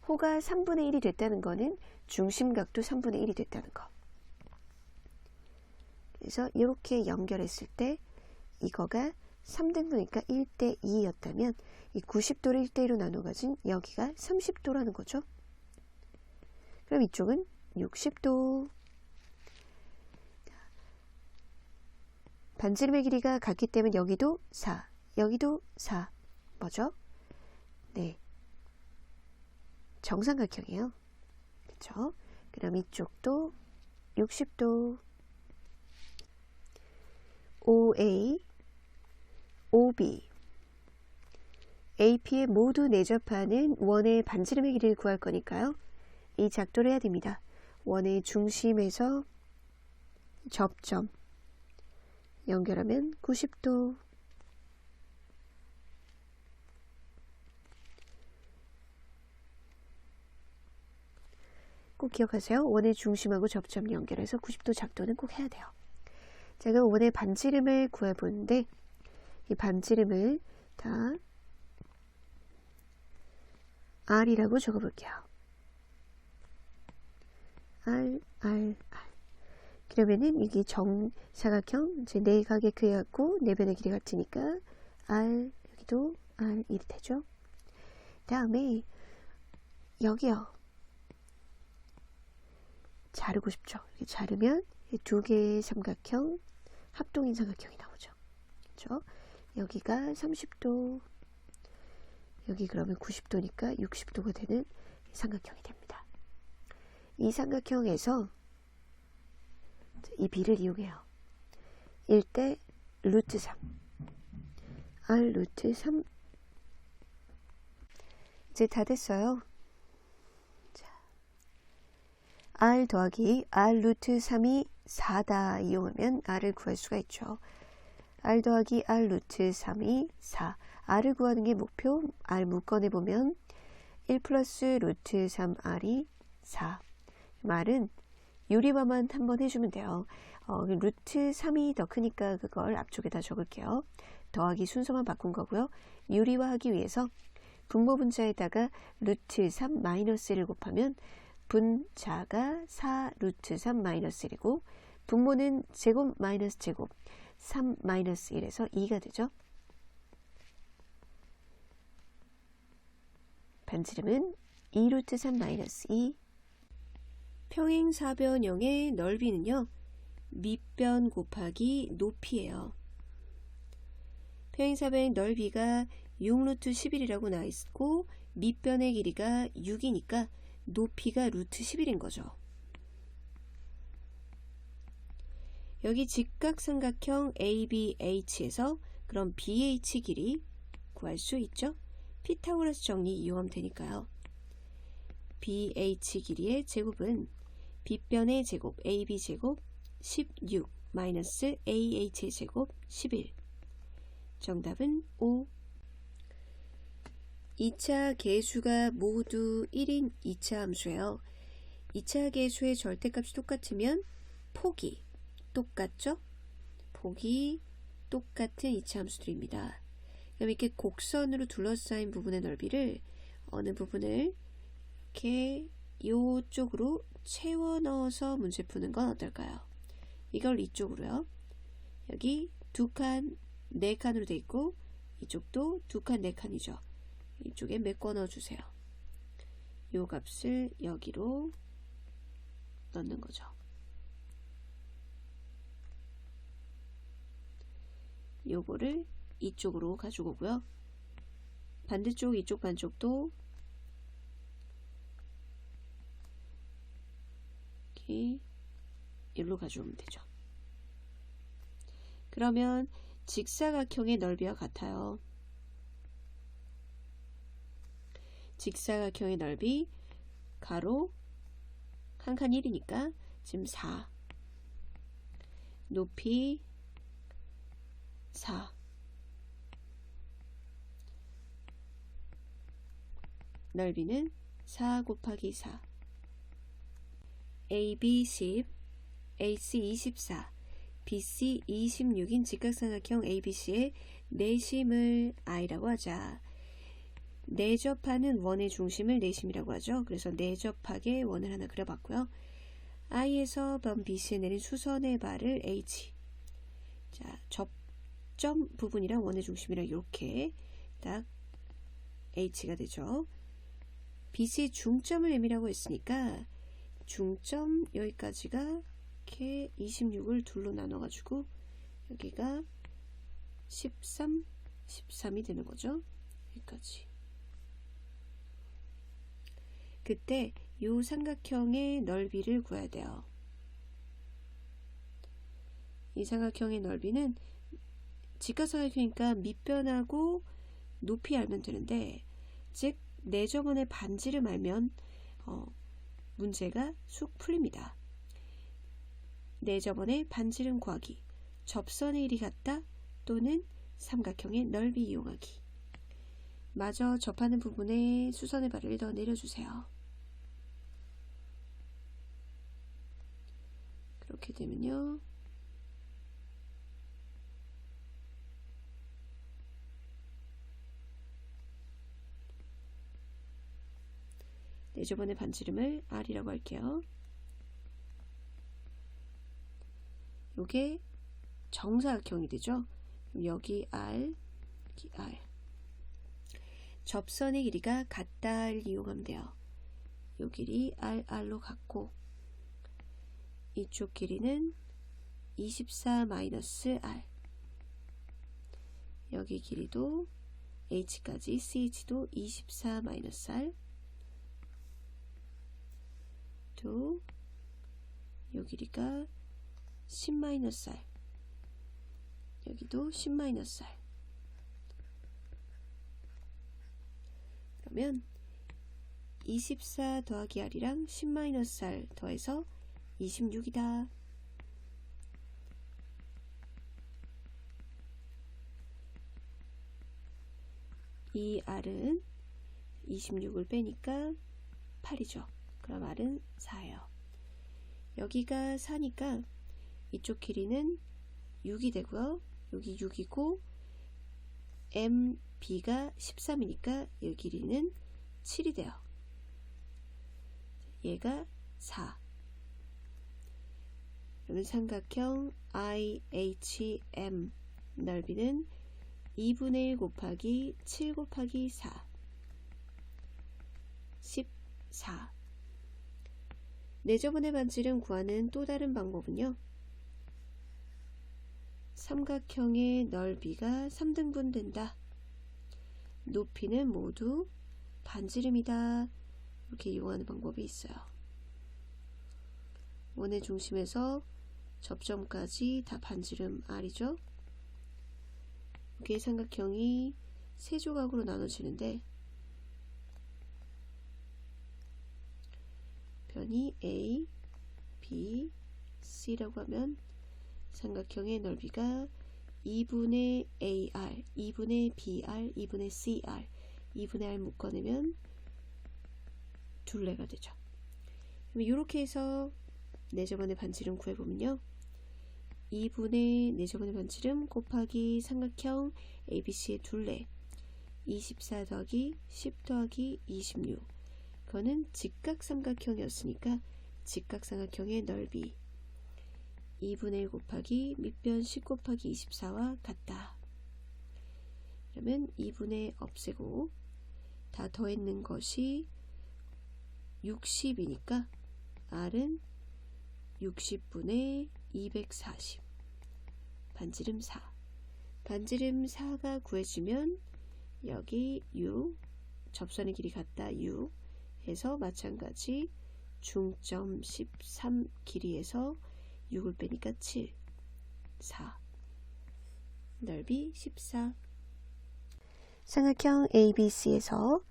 호가 3분의 1이 됐다는 거는 중심각도 3분의 1이 됐다는 거. 그래서 이렇게 연결했을 때 이거가 3등분이니까 1대 2였다면 이 90도를 1대 2로 나눠 가진 여기가 30도라는 거죠. 그럼 이쪽은 60도. 반지름의 길이가 같기 때문에 여기도 4, 여기도 4. 뭐죠? 네, 정삼각형이에요. 그렇죠? 그럼 이쪽도 60도. OA, OB, AP에 모두 내접하는 원의 반지름의 길이를 구할 거니까요. 이 작도를 해야 됩니다. 원의 중심에서 접점 연결하면 90도. 꼭 기억하세요. 원의 중심하고 접점 연결해서 90도 작도는 꼭 해야 돼요. 제가 원의 반지름을 구해보는데 이 반지름을 다 R이라고 적어볼게요. R. 그러면은 이게 정사각형 이제 내각의 크기하고 내변의 길이 같으니까 R, 여기도 R1이 되죠. 다음에 여기요. 자르고 싶죠. 이렇게 자르면 두 개의 삼각형, 합동인 삼각형이 나오죠. 그렇죠? 여기가 30도, 여기 그러면 90도니까 60도가 되는 삼각형이 됩니다. 이 삼각형에서 이 B를 이용해요. 1대 루트 3, R 루트 3. 이제 다 됐어요. R 더하기 R 루트 3이 4다 이용하면 R을 구할 수가 있죠. R 더하기 R 루트 3이 4. r을 구하는 게 목표. r 묶어내보면 1 플러스 루트 3r이 4. r은 유리화만 한번 해주면 돼요. 루트 3이 더 크니까 그걸 앞쪽에다 적을게요. 더하기 순서만 바꾼 거고요. 유리화하기 위해서 분모 분자에다가 루트 3 마이너스 1을 곱하면 분자가 4 루트 3 마이너스 1이고 분모는 제곱 마이너스 제곱 3 마이너스 1에서 2가 되죠. 반지름은 2 루트 3 마이너스 2. 평행사변형의 넓이는요. 밑변 곱하기 높이예요. 평행사변의 넓이가 6 루트 11이라고 나와 있고 밑변의 길이가 6이니까 높이가 루트 11인 거죠. 여기 직각삼각형 ABH에서 그럼 BH 길이 구할 수 있죠? 피타고라스 정리 이용하면 되니까요. BH 길이의 제곱은 빗변의 제곱 AB 제곱 16 마이너스 AH의 제곱 11. 정답은 5. 2차 계수가 모두 1인 2차 함수예요. 2차 계수의 절대값이 똑같으면 폭이 똑같죠? 폭이 똑같은 2차 함수들입니다. 그럼 이렇게 곡선으로 둘러싸인 부분의 넓이를 어느 부분을 이렇게 이쪽으로 채워 넣어서 문제 푸는 건 어떨까요? 이걸 이쪽으로요. 여기 2칸, 4칸으로 돼 있고 이쪽도 2칸, 4칸이죠. 이쪽에 메꿔 넣어주세요. 이 값을 여기로 넣는 거죠. 요거를 이쪽으로 가지고 오고요. 반대쪽 이쪽 반쪽도 이렇게 여기로 가져오면 되죠. 그러면 직사각형의 넓이와 같아요. 직사각형의 넓이 가로 한 칸 1이니까 지금 4 높이 4 넓이는 4 곱하기 4 AB 10 AC 24 BC 26인 직각삼각형 ABC의 내심을 I라고 하자. 내접하는 원의 중심을 내심이라고 하죠. 그래서 내접하게 원을 하나 그려봤고요. I에서 번 BC에 내린 수선의 발을 H. 자, 접점 부분이랑 원의 중심이랑 이렇게 딱 H가 되죠. BC 중점을 M이라고 했으니까 중점 여기까지가 이렇게 26을 둘로 나눠가지고 여기가 13, 13이 되는 거죠. 여기까지. 그때 이 삼각형의 넓이를 구해야 돼요. 이 삼각형의 넓이는 직각삼각형이니까 밑변하고 높이 알면 되는데, 즉 내접원의 반지를 알면 문제가 쑥 풀립니다. 내접원의 반지름 구하기, 접선의 길이 같다 또는 삼각형의 넓이 이용하기. 마저 접하는 부분에 수선의 발을 더 내려주세요. 그렇게 되면요. 내접원의 반지름을 R이라고 할게요. 요게 정사각형이 되죠. 여기 R, 여기 R. 접선의 길이가 같다를 이용하면 돼요. 요 길이 RR로 같고 이쪽 길이는 24-R. 여기 길이도 H까지 CH도 24-R. 또 요 길이가 10-R. 여기도 10-R. 그러면 24 더하기 R이랑 10-R 더해서 26이다. 이 R은 26을 빼니까 8이죠. 그럼 R은 4예요. 여기가 4니까 이쪽 길이는 6이 되고요. 여기 6이고 MB가 13이니까 이 길이는 7이 돼요. 얘가 4. 그러면 삼각형 IHM 넓이는 2분의 1 곱하기 7 곱하기 4 14. 내저번의 반지름 구하는 또 다른 방법은요. 삼각형의 넓이가 3등분 된다. 높이는 모두 반지름이다. 이렇게 이용하는 방법이 있어요. 원의 중심에서 접점까지 다 반지름 R이죠. 이렇게 삼각형이 세 조각으로 나눠지는데 변이 A, B, C라고 하면 삼각형의 넓이가 2분의 AR, 2분의 BR, 2분의 CR, 2분의 R 묶어내면 둘레가 되죠. 이렇게 해서 내저번의 반지름 구해보면요. 2분의 내저번의 반지름 곱하기 삼각형 ABC의 둘레 24 더하기 10 더하기 26. 그거는 직각삼각형이었으니까 직각삼각형의 넓이 2분의 1 곱하기 밑변 10 곱하기 24와 같다. 그러면 2분의 없애고 다 더했는 것이 60이니까 R은 60분의 240 반지름 4. 반지름 4가 구해지면 여기 6 접선의 길이 같다 6 해서 마찬가지 중점 13 길이에서 6을 빼니까 7 4 넓이 14. 삼각형 ABC에서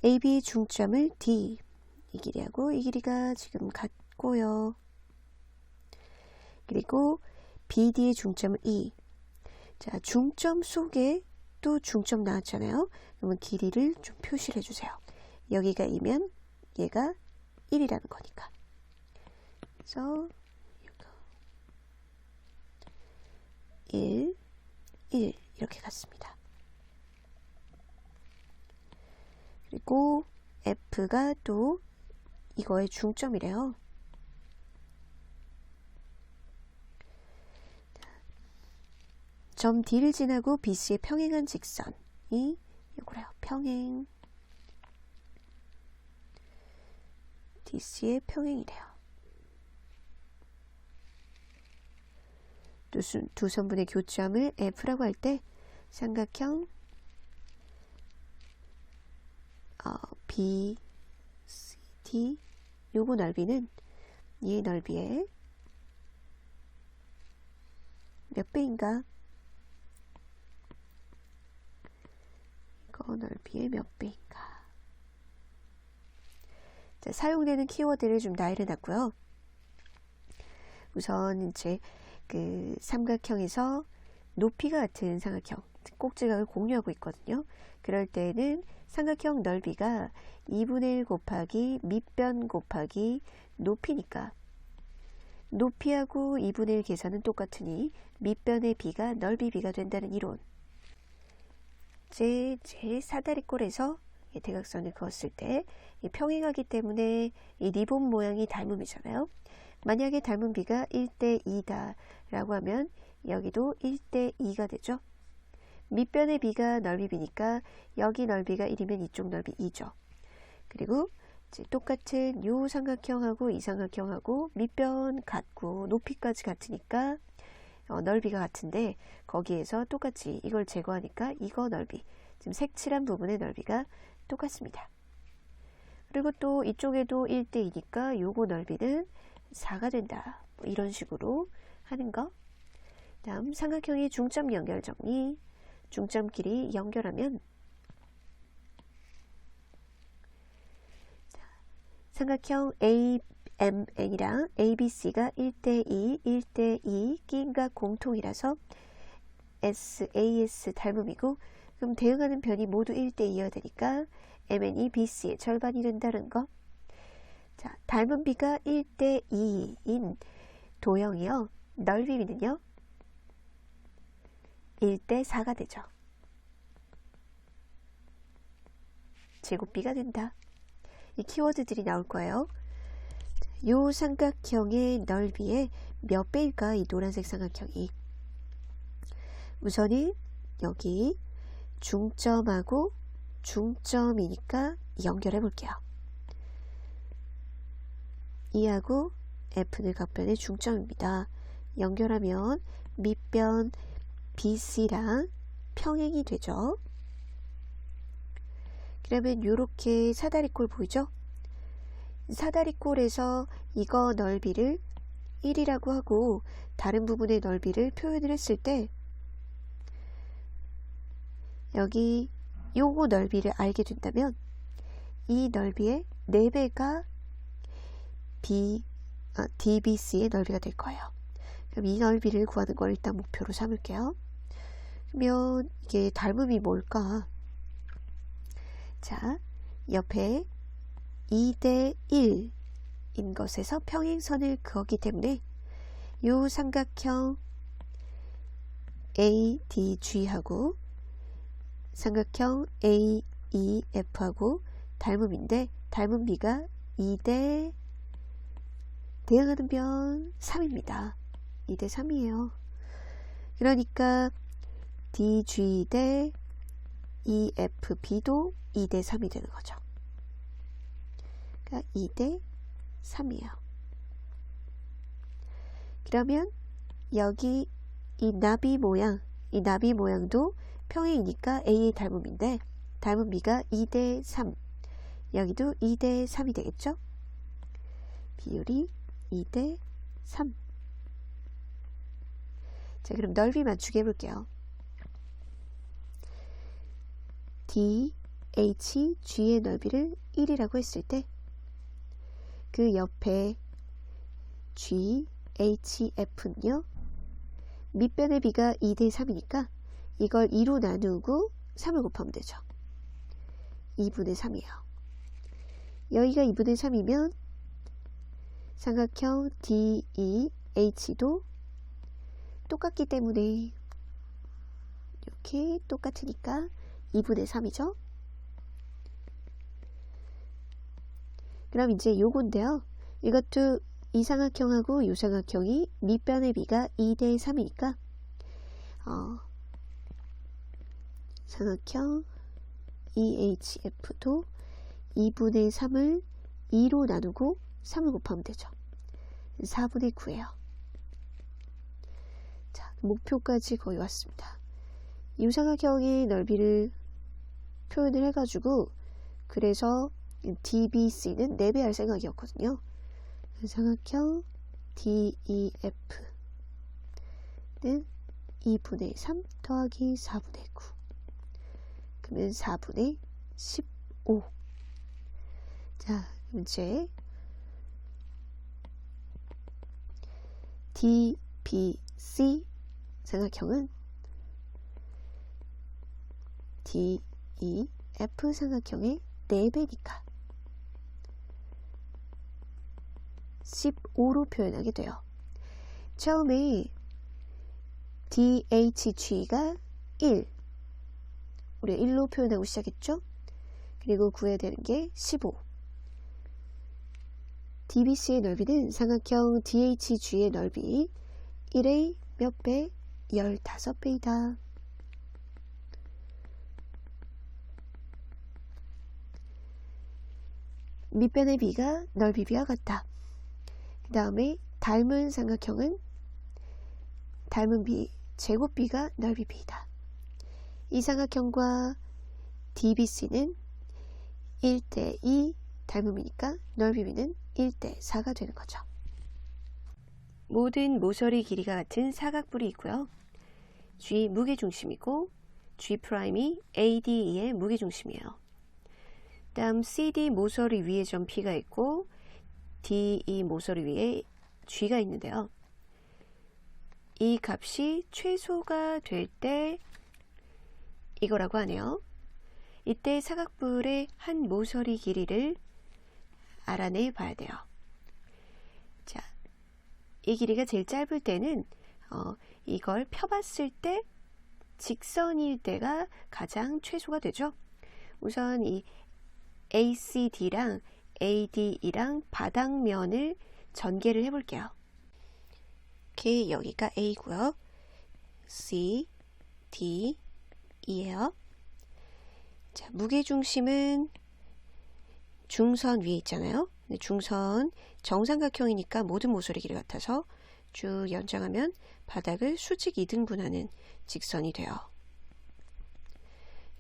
AB 중점을 D 이 길이하고 이 길이가 지금 같고요. 그리고 BD의 중점을 E. 자, 중점 속에 또 중점 나왔잖아요. 그러면 길이를 좀 표시를 해주세요. 여기가 2면 얘가 1이라는 거니까. 그래서 1, 1 이렇게 갔습니다. 그리고 F가 또 이거의 중점이래요. 점 D를 지나고 BC의 평행한 직선이 이거래요. 평행 DC의 평행이래요. 두 선분의 교점을 F라고 할 때 삼각형 B, C, D 요거 넓이는 이 넓이의 몇 배인가? 이거 넓이의 몇 배인가? 자, 사용되는 키워드를 좀 나열해 놨고요. 우선 이제 그 삼각형에서 높이가 같은 삼각형 꼭지각을 공유하고 있거든요. 그럴 때는 삼각형 넓이가 2분의 1 곱하기 밑변 곱하기 높이니까 높이하고 2분의 1 계산은 똑같으니 밑변의 B가 넓이 B가 된다는 이론. 제 사다리꼴에서 대각선을 그었을 때 평행하기 때문에 이 리본 모양이 닮음이잖아요. 만약에 닮은 B가 1대 2다 라고 하면 여기도 1대 2가 되죠. 밑변의 B가 넓이 B니까 여기 넓이가 1이면 이쪽 넓이 2죠. 그리고 이제 똑같은 요 삼각형하고 이 삼각형하고 밑변 같고 높이까지 같으니까 넓이가 같은데 거기에서 똑같이 이걸 제거하니까 이거 넓이 지금 색칠한 부분의 넓이가 똑같습니다. 그리고 또 이쪽에도 1대 2니까 요거 넓이는 4가 된다. 뭐 이런 식으로 하는 거. 다음 삼각형의 중점 연결 정리. 중점끼리 연결하면 삼각형 AMN이랑 ABC가 1대2, 1대2 끼임각 공통이라서 SAS 닮음이고 그럼 대응하는 변이 모두 1대2여야 되니까 MN이 BC의 절반이 된다는 거. 자, 닮은 비가 1대2인 도형이요. 넓이는요 1대4가 되죠. 제곱비가 된다. 이 키워드들이 나올 거예요. 요 삼각형의 넓이의 몇 배일까? 이 노란색 삼각형이. 우선은 여기 중점하고 중점이니까 연결해 볼게요. E하고 F는 각변의 중점입니다. 연결하면 밑변 BC랑 평행이 되죠. 그러면 이렇게 사다리꼴 보이죠? 사다리꼴에서 이거 넓이를 1이라고 하고 다른 부분의 넓이를 표현을 했을 때 여기 요거 넓이를 알게 된다면 이 넓이의 4배가 DBC의 넓이가 될 거예요. 그럼 이 넓이를 구하는 걸 일단 목표로 삼을게요. 그러면 이게 닮음이 뭘까? 자, 옆에 2대1인 것에서 평행선을 그었기 때문에 요 삼각형 ADG하고 삼각형 AEF하고 닮음인데 닮은 비가 2대 대응하는 변 3입니다. 2대3이에요. 그러니까 DG 대 EFB도 2대3이 되는 거죠. 그러니까 2대3이에요. 그러면 여기 이 나비 모양도 평행이니까 A의 닮음인데 닮은 B가 2대3 여기도 2대3이 되겠죠? 비율이 2대3. 자, 그럼 넓이 맞추기 해볼게요. DHG의 넓이를 1이라고 했을 때 그 옆에 GHF는요 밑변의 B가 2대3이니까 이걸 2로 나누고 3을 곱하면 되죠. 2분의 3이에요. 여기가 2분의 3이면 삼각형 DEH도 똑같기 때문에 이렇게 똑같으니까 2분의 3이죠. 그럼 이제 요건데요. 이것도 이 삼각형하고 이 삼각형이 밑변의 B가 2대3이니까 삼각형 EHF도 2분의 3을 2로 나누고 3을 곱하면 되죠. 4분의 9예요. 자, 목표까지 거의 왔습니다. 이 삼각형의 넓이를 표현을 해가지고 그래서 DBC는 4배 할 생각이었거든요. 삼각형 DEF는 2분의 3 더하기 4분의 9 그러면 4분의 15. 자, 이제 DBC 삼각형은 DEF 삼각형의 4배니까 15로 표현하게 돼요. 처음에 DHG가 1 우리 1로 표현하고 시작했죠. 그리고 구해야 되는 게 15. DBC의 넓이는 삼각형 DHG의 넓이 1의 몇 배? 15배이다. 밑변의 B가 넓이 B와 같다. 그 다음에 닮은 삼각형은 닮은 B, 제곱 B가 넓이 B다. 이 삼각형과 DBC는 1대2 닮음이니까 넓이 B는 1대4가 되는 거죠. 모든 모서리 길이가 같은 사각뿔이 있고요. G 무게중심이고 G'이 ADE의 무게중심이에요. 다음 CD 모서리 위에 점 P가 있고 DE 모서리 위에 G가 있는데요. 이 값이 최소가 될 때 이거라고 하네요. 이때 사각뿔의 한 모서리 길이를 알아내 봐야 돼요. 자, 이 길이가 제일 짧을 때는 이걸 펴봤을 때 직선일 때가 가장 최소가 되죠. 우선 이 ACD랑 ADE랑 바닥면을 전개를 해볼게요. 이렇게 여기가 A고요. C, D, E예요. 자, 무게중심은 중선 위에 있잖아요. 중선 정삼각형이니까 모든 모서리 길이 같아서 쭉 연장하면 바닥을 수직 2등분하는 직선이 돼요.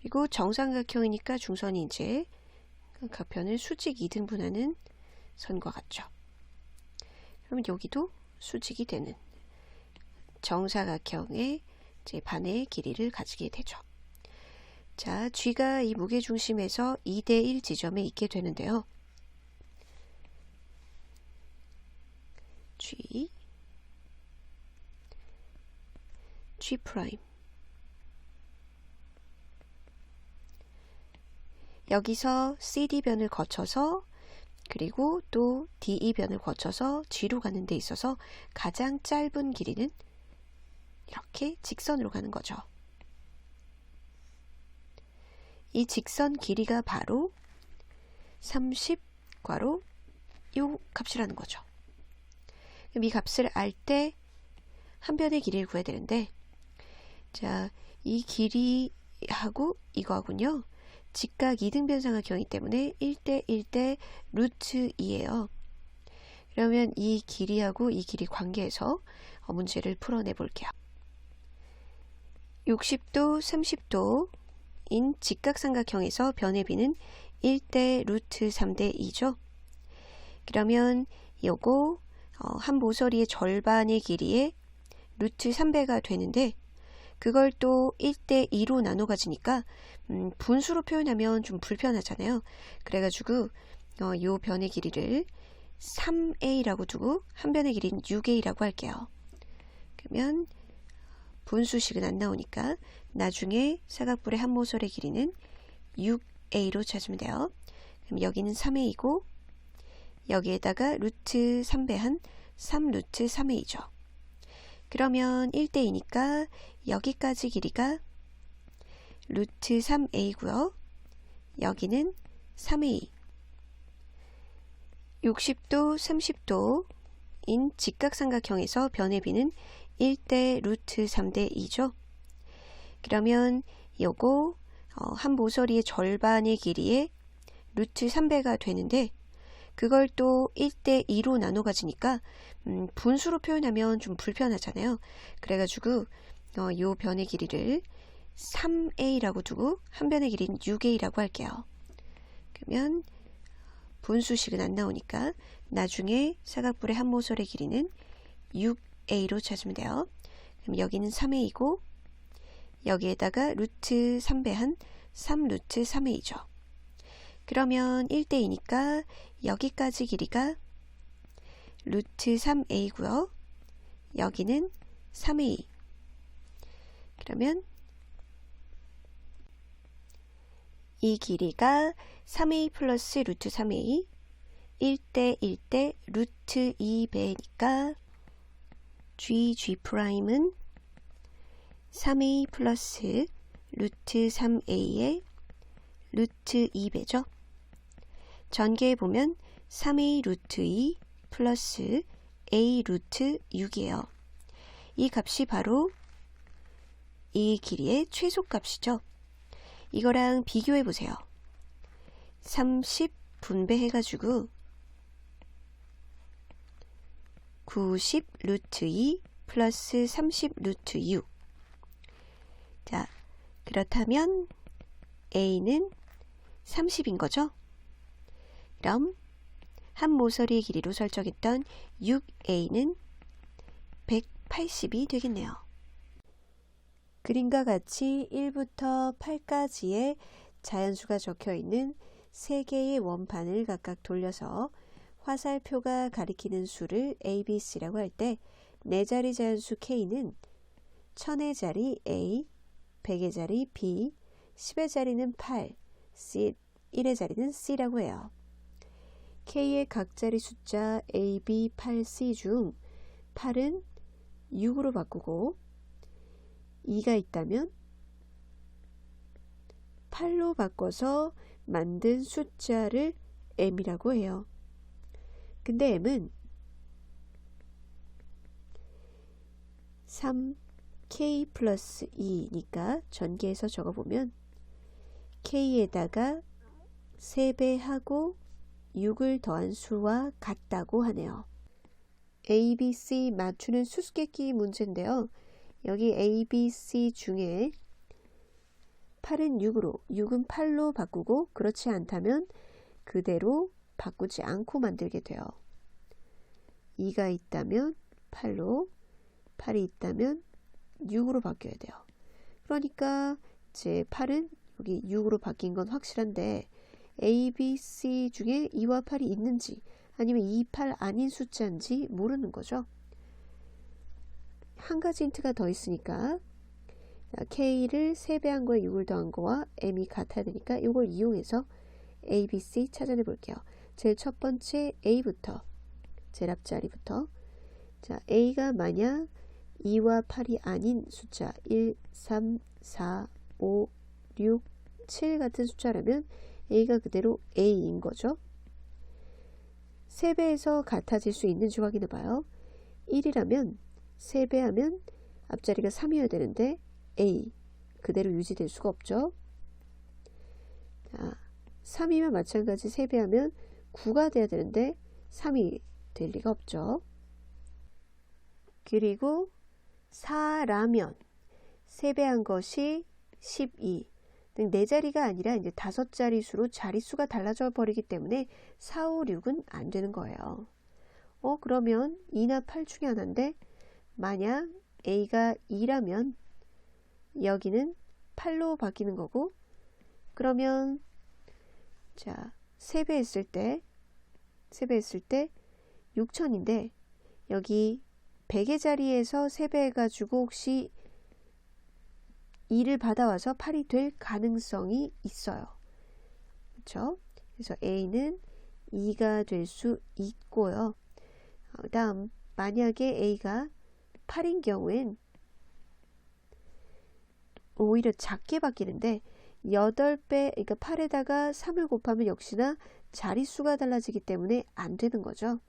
그리고 정삼각형이니까 중선이 이제 각 편을 수직 2등분하는 선과 같죠. 그러면 여기도 수직이 되는 정사각형의 이제 반의 길이를 가지게 되죠. 자, G가 이 무게중심에서 2대1 지점에 있게 되는데요. G 프라임. 여기서 CD변을 거쳐서 그리고 또 DE변을 거쳐서 G로 가는 데 있어서 가장 짧은 길이는 이렇게 직선으로 가는 거죠. 이 직선 길이가 바로 30괄호 요 값이라는 거죠. 그럼 이 값을 알 때 한 변의 길이를 구해야 되는데, 자, 이 길이하고 이거하군요. 직각 2등변 삼각형이기 때문에 1대 1대 루트 2예요. 그러면 이 길이하고 이 길이 관계에서 문제를 풀어내 볼게요. 60도, 30도인 직각삼각형에서 변의 비는 1대 루트 3대 2죠. 그러면 요거 한 모서리의 절반의 길이에 루트 3배가 되는데 그걸 또 1대 2로 나눠 가지니까 분수로 표현하면 좀 불편하잖아요. 그래가지고 요 변의 길이를 3a라고 두고 한 변의 길이는 6a라고 할게요. 그러면 분수식은 안 나오니까 나중에 사각뿔의 한 모서리의 길이는 6a로 찾으면 돼요. 그럼 여기는 3a이고 여기에다가 루트 3배한 3루트 3a죠. 그러면 1대 2니까 여기까지 길이가 루트 3a고요. 여기는 3a. 60도, 30도인 직각삼각형에서 변의 비는 1대 루트 3대 2죠. 그러면 요거 한 모서리의 절반의 길이에 루트 3배가 되는데 그걸 또 1대 2로 나눠 가지니까 분수로 표현하면 좀 불편하잖아요. 그래가지고 요 변의 길이를 3a라고 두고 한 변의 길이는 6a라고 할게요. 그러면 분수식은 안 나오니까 나중에 사각뿔의 한 모서리의 길이는 6a로 찾으면 돼요. 그럼 여기는 3a이고 여기에다가 루트 3배한 3루트 3a죠. 그러면 1대 2니까 여기까지 길이가 루트 3a고요. 여기는 3a. 그러면 이 길이가 3a 플러스 루트 3a 1대 1대 루트 2배니까 G'은 3a 플러스 루트 3a의 루트 2배죠. 전개해 보면 3a 루트 2 플러스 a 루트 6이에요. 이 값이 바로 이 길이의 최소값이죠. 이거랑 비교해 보세요. 30 분배해가지고 90 루트 2 플러스 30 루트 6. 자, 그렇다면 a는 30인 거죠. 그럼 한 모서리의 길이로 설정했던 6a는 180이 되겠네요. 그림과 같이 1부터 8까지의 자연수가 적혀있는 3개의 원판을 각각 돌려서 화살표가 가리키는 수를 A, B, C라고 할 때 4자리 자연수 K는 1000의 자리 A, 100의 자리 B, 10의 자리는 8, 1의 자리는 C라고 해요. K의 각자리 숫자 A, B, 8, C 중 8은 6으로 바꾸고 2가 있다면 8로 바꿔서 만든 숫자를 M이라고 해요. 근데 M은 3K 플러스 2니까 전개해서 적어보면 K에다가 3배하고 6을 더한 수와 같다고 하네요. A, B, C 맞추는 수수께끼 문제인데요. 여기 A, B, C 중에 8은 6으로, 6은 8로 바꾸고 그렇지 않다면 그대로 바꾸지 않고 만들게 돼요. 2가 있다면 8로, 8이 있다면 6으로 바뀌어야 돼요. 그러니까 제 8은 여기 6으로 바뀐 건 확실한데 A, B, C 중에 2와 8이 있는지 아니면 2, 8 아닌 숫자인지 모르는 거죠. 한 가지 힌트가 더 있으니까 K를 3배한 거에 6을 더한 거와 M이 같아야 되니까 이걸 이용해서 A, B, C 찾아내 볼게요. 제일 첫 번째 A부터, 제일 앞자리부터. 자, A가 만약 2와 8이 아닌 숫자 1, 3, 4, 5, 6, 7 같은 숫자라면 A가 그대로 A인 거죠. 3배에서 같아질 수 있는지 확인해 봐요. 1이라면 3배하면 앞자리가 3이어야 되는데 A 그대로 유지될 수가 없죠. 자, 3이면 마찬가지 3배하면 9가 돼야 되는데 3이 될 리가 없죠. 그리고 4라면 3배한 것이 12 등 4자리가 아니라 이제 5자리 수로 자릿수가 달라져 버리기 때문에 4, 5, 6은 안 되는 거예요. 그러면 2나 8 중에 하나인데 만약 A가 2라면 여기는 8로 바뀌는 거고 그러면 자 3배 했을 때 6000인데 여기 100의 자리에서 3배 해가지고 혹시 2를 받아와서 8이 될 가능성이 있어요. 그렇죠? 그래서 A는 2가 될 수 있고요. 다음 만약에 A가 8인 경우엔 오히려 작게 바뀌는데 8배, 그러니까 8에다가 3을 곱하면 역시나 자릿수가 달라지기 때문에 안 되는 거죠.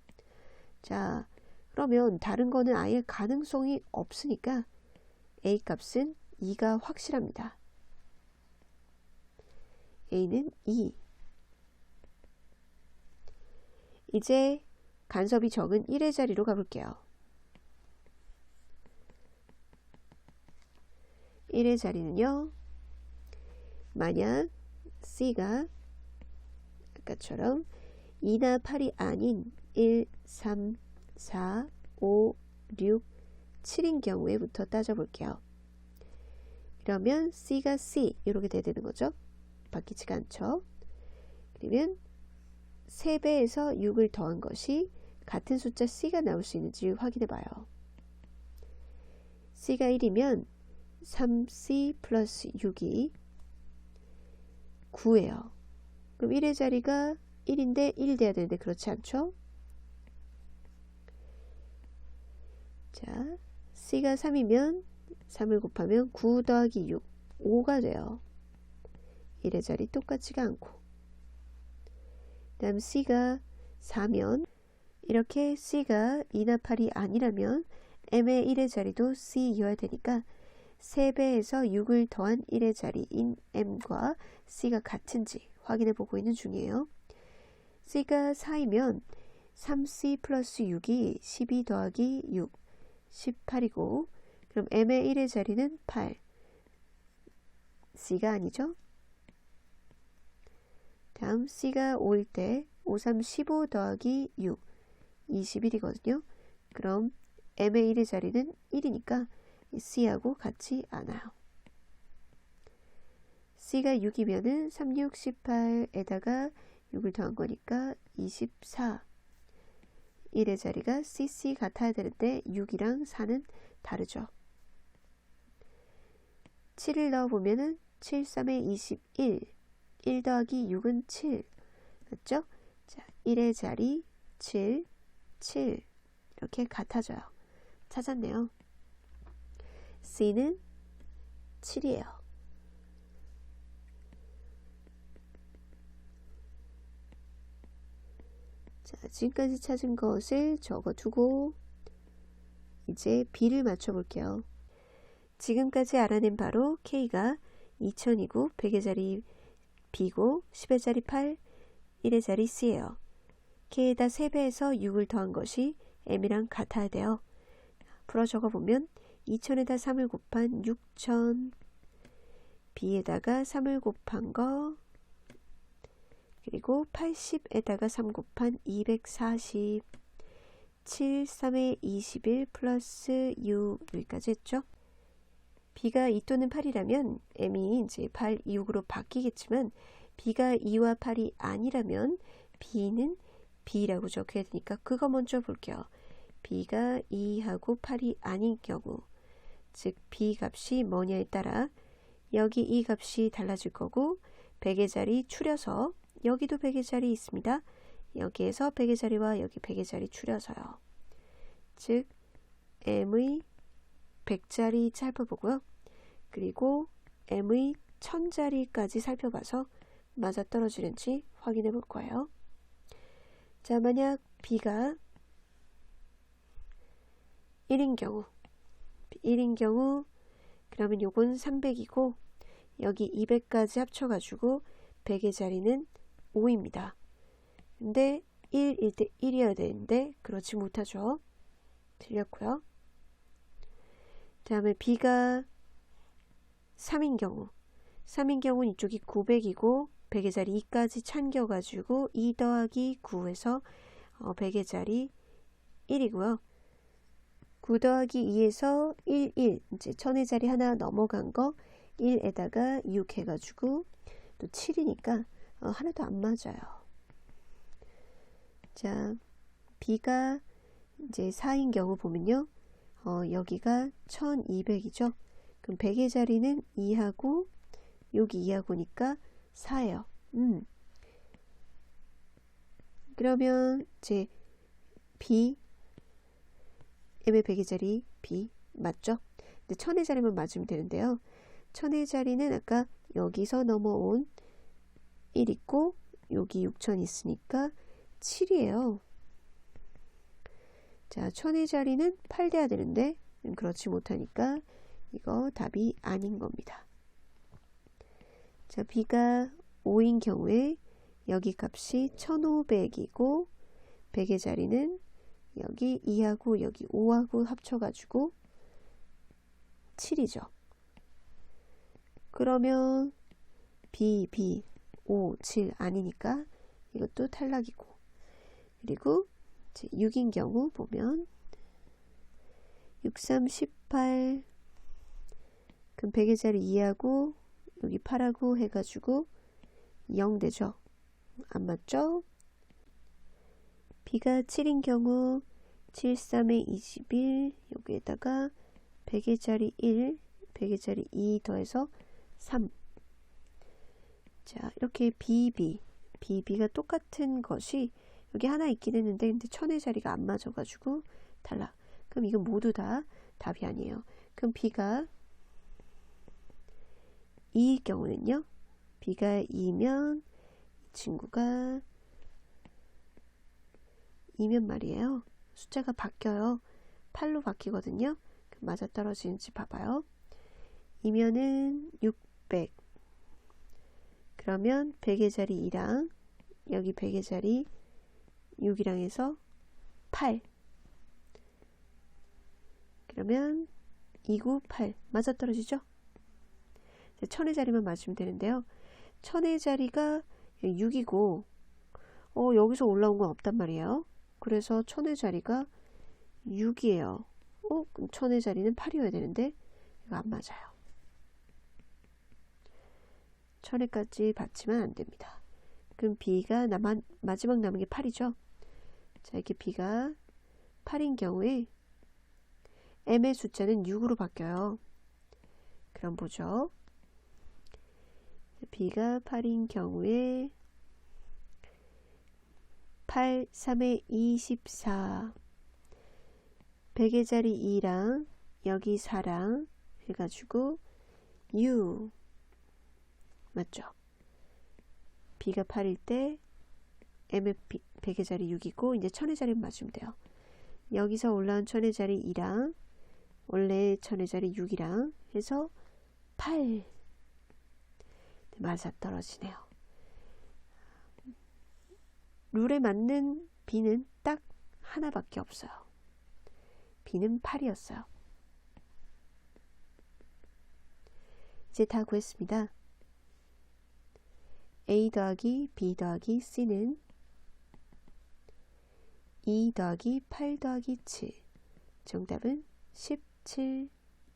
자, 그러면 다른 거는 아예 가능성이 없으니까 A 값은 2가 확실합니다. A는 2. 이제 간섭이 적은 1의 자리로 가볼게요. 1의 자리는요. 만약 C가 아까처럼 2나 8이 아닌 1, 3, 4, 5, 6, 7인 경우에부터 따져볼게요. 그러면 C가 C 이렇게 돼야 되는 거죠. 바뀌지가 않죠. 그러면 3배에서 6을 더한 것이 같은 숫자 C가 나올 수 있는지 확인해 봐요. C가 1이면 3C 플러스 6이 9예요. 그럼 1의 자리가 1인데 1 돼야 되는데 그렇지 않죠? 자, C가 3이면 3을 곱하면 9 더하기 6, 5가 돼요. 1의 자리 똑같지가 않고. 다음 C가 4면 이렇게 C가 2나 8이 아니라면 M의 1의 자리도 C이어야 되니까 3배에서 6을 더한 1의 자리인 M과 C가 같은지 확인해 보고 있는 중이에요. C가 4이면 3C 플러스 6이 12 더하기 6, 18이고 그럼 M의 1의 자리는 8. C가 아니죠? 다음 C가 5일 때 5, 3, 15 더하기 6, 21이거든요. 그럼 M의 1의 자리는 1이니까 C하고 같지 않아요. C가 6이면은 3, 6, 18에다가 6을 더한 거니까 24. 1의 자리가 CC 같아야 되는데 6이랑 4는 다르죠. 7을 넣어보면은 7, 3에 21. 1 더하기 6은 7. 맞죠? 자, 1의 자리 7, 7. 이렇게 같아져요. 찾았네요. C는 7이에요. 자, 지금까지 찾은 것을 적어두고 이제 B를 맞춰볼게요. 지금까지 알아낸 바로 K가 2000이고 100의 자리 B고 10의 자리 8, 1의 자리 C예요. K에다 3배에서 6을 더한 것이 M이랑 같아야 돼요. 풀어 적어보면 2000에다 3을 곱한 6000, B에다가 3을 곱한 거, 그리고 80에다가 3 곱한 240, 7, 3에 21 플러스 6 여기까지 했죠. B가 2 또는 8이라면 M이 이제 8, 2, 6으로 바뀌겠지만 B가 2와 8이 아니라면 B는 B라고 적혀야 되니까 그거 먼저 볼게요. B가 2하고 8이 아닌 경우, 즉 B 값이 뭐냐에 따라 여기 이 값이 달라질 거고 100의 자리 추려서 여기도 100의 자리 있습니다. 여기에서 100의 자리와 여기 100의 자리 추려서요. 즉 M의 100자리 살펴보고요. 그리고 M의 1000자리까지 살펴봐서 맞아떨어지는지 확인해 볼 거예요. 자, 만약 B가 1인 경우 그러면 요건 300이고 여기 200까지 합쳐가지고 100의 자리는 5입니다. 근데 1일 때 1이어야 되는데 그렇지 못하죠. 틀렸고요. 다음에 B가 3인 경우는 이쪽이 900이고 100의 자리 2까지 참겨가지고 2 더하기 9에서 100의 자리 1이고요. 9 더하기 2에서 1, 1 이제 1000의 자리 하나 넘어간 거 1에다가 6 해가지고 또 7이니까 하나도 안 맞아요. 자, B가 이제 4인 경우 보면요. 여기가 1200이죠. 그럼 100의 자리는 2하고 여기 2하고니까 4예요. 그러면 이제 B M의 100의 자리 B 맞죠? 근데 1000의 자리만 맞으면 되는데요. 1000의 자리는 아까 여기서 넘어온 1 있고 여기 6000 있으니까 7이에요. 자, 1000의 자리는 8 돼야 되는데 그렇지 못하니까 이거 답이 아닌 겁니다. 자, B가 5인 경우에 여기 값이 1500이고 100의 자리는 여기 2하고 여기 5하고 합쳐가지고 7이죠. 그러면 B, 5, 7 아니니까 이것도 탈락이고, 그리고 6인 경우 보면 6, 3, 18 그럼 100의 자리 2하고 여기 8하고 해가지고 0 되죠. 안 맞죠? B가 7인 경우 7, 3에 21 여기에다가 100의 자리 1, 100의 자리 2 더해서 3. 자, 이렇게 BB가 똑같은 것이 여기 하나 있긴 했는데 근데 1000의 자리가 안 맞아가지고 탈락. 그럼 이건 모두 다 답이 아니에요. 그럼 B가 2일 경우는요. B가 2면 이 친구가 2면 말이에요. 숫자가 바뀌어요. 8로 바뀌거든요. 그럼 맞아떨어지는지 봐봐요. 2면은 600. 그러면 100의 자리 2랑 여기 100의 자리 6이랑 해서 8. 그러면 2, 9, 8 맞아떨어지죠? 1000의 자리만 맞으면 되는데요. 1000의 자리가 6이고 여기서 올라온 건 없단 말이에요. 그래서 1000의 자리가 6이에요. 그럼 1000의 자리는 8이어야 되는데 이거 안 맞아요. 1000회까지 받치면 안 됩니다. 그럼 B가 마지막 남은 게 8이죠. 자, 이렇게 B가 8인 경우에 M의 숫자는 6으로 바뀌어요. 그럼 보죠. B가 8인 경우에 8, 3에 24 100의 자리 2랑 여기 4랑 해가지고 6 맞죠? B가 8일 때 M의 100의 자리 6이고 이제 1000의 자리 맞으면 돼요. 여기서 올라온 1000의 자리 2랑 원래 1000의 자리 6이랑 해서 8 맞아 떨어지네요. 룰에 맞는 B는 딱 하나밖에 없어요. B는 8이었어요. 이제 다 구했습니다. A 더하기 B 더하기 C는 2 더하기 8 더하기 7 정답은 17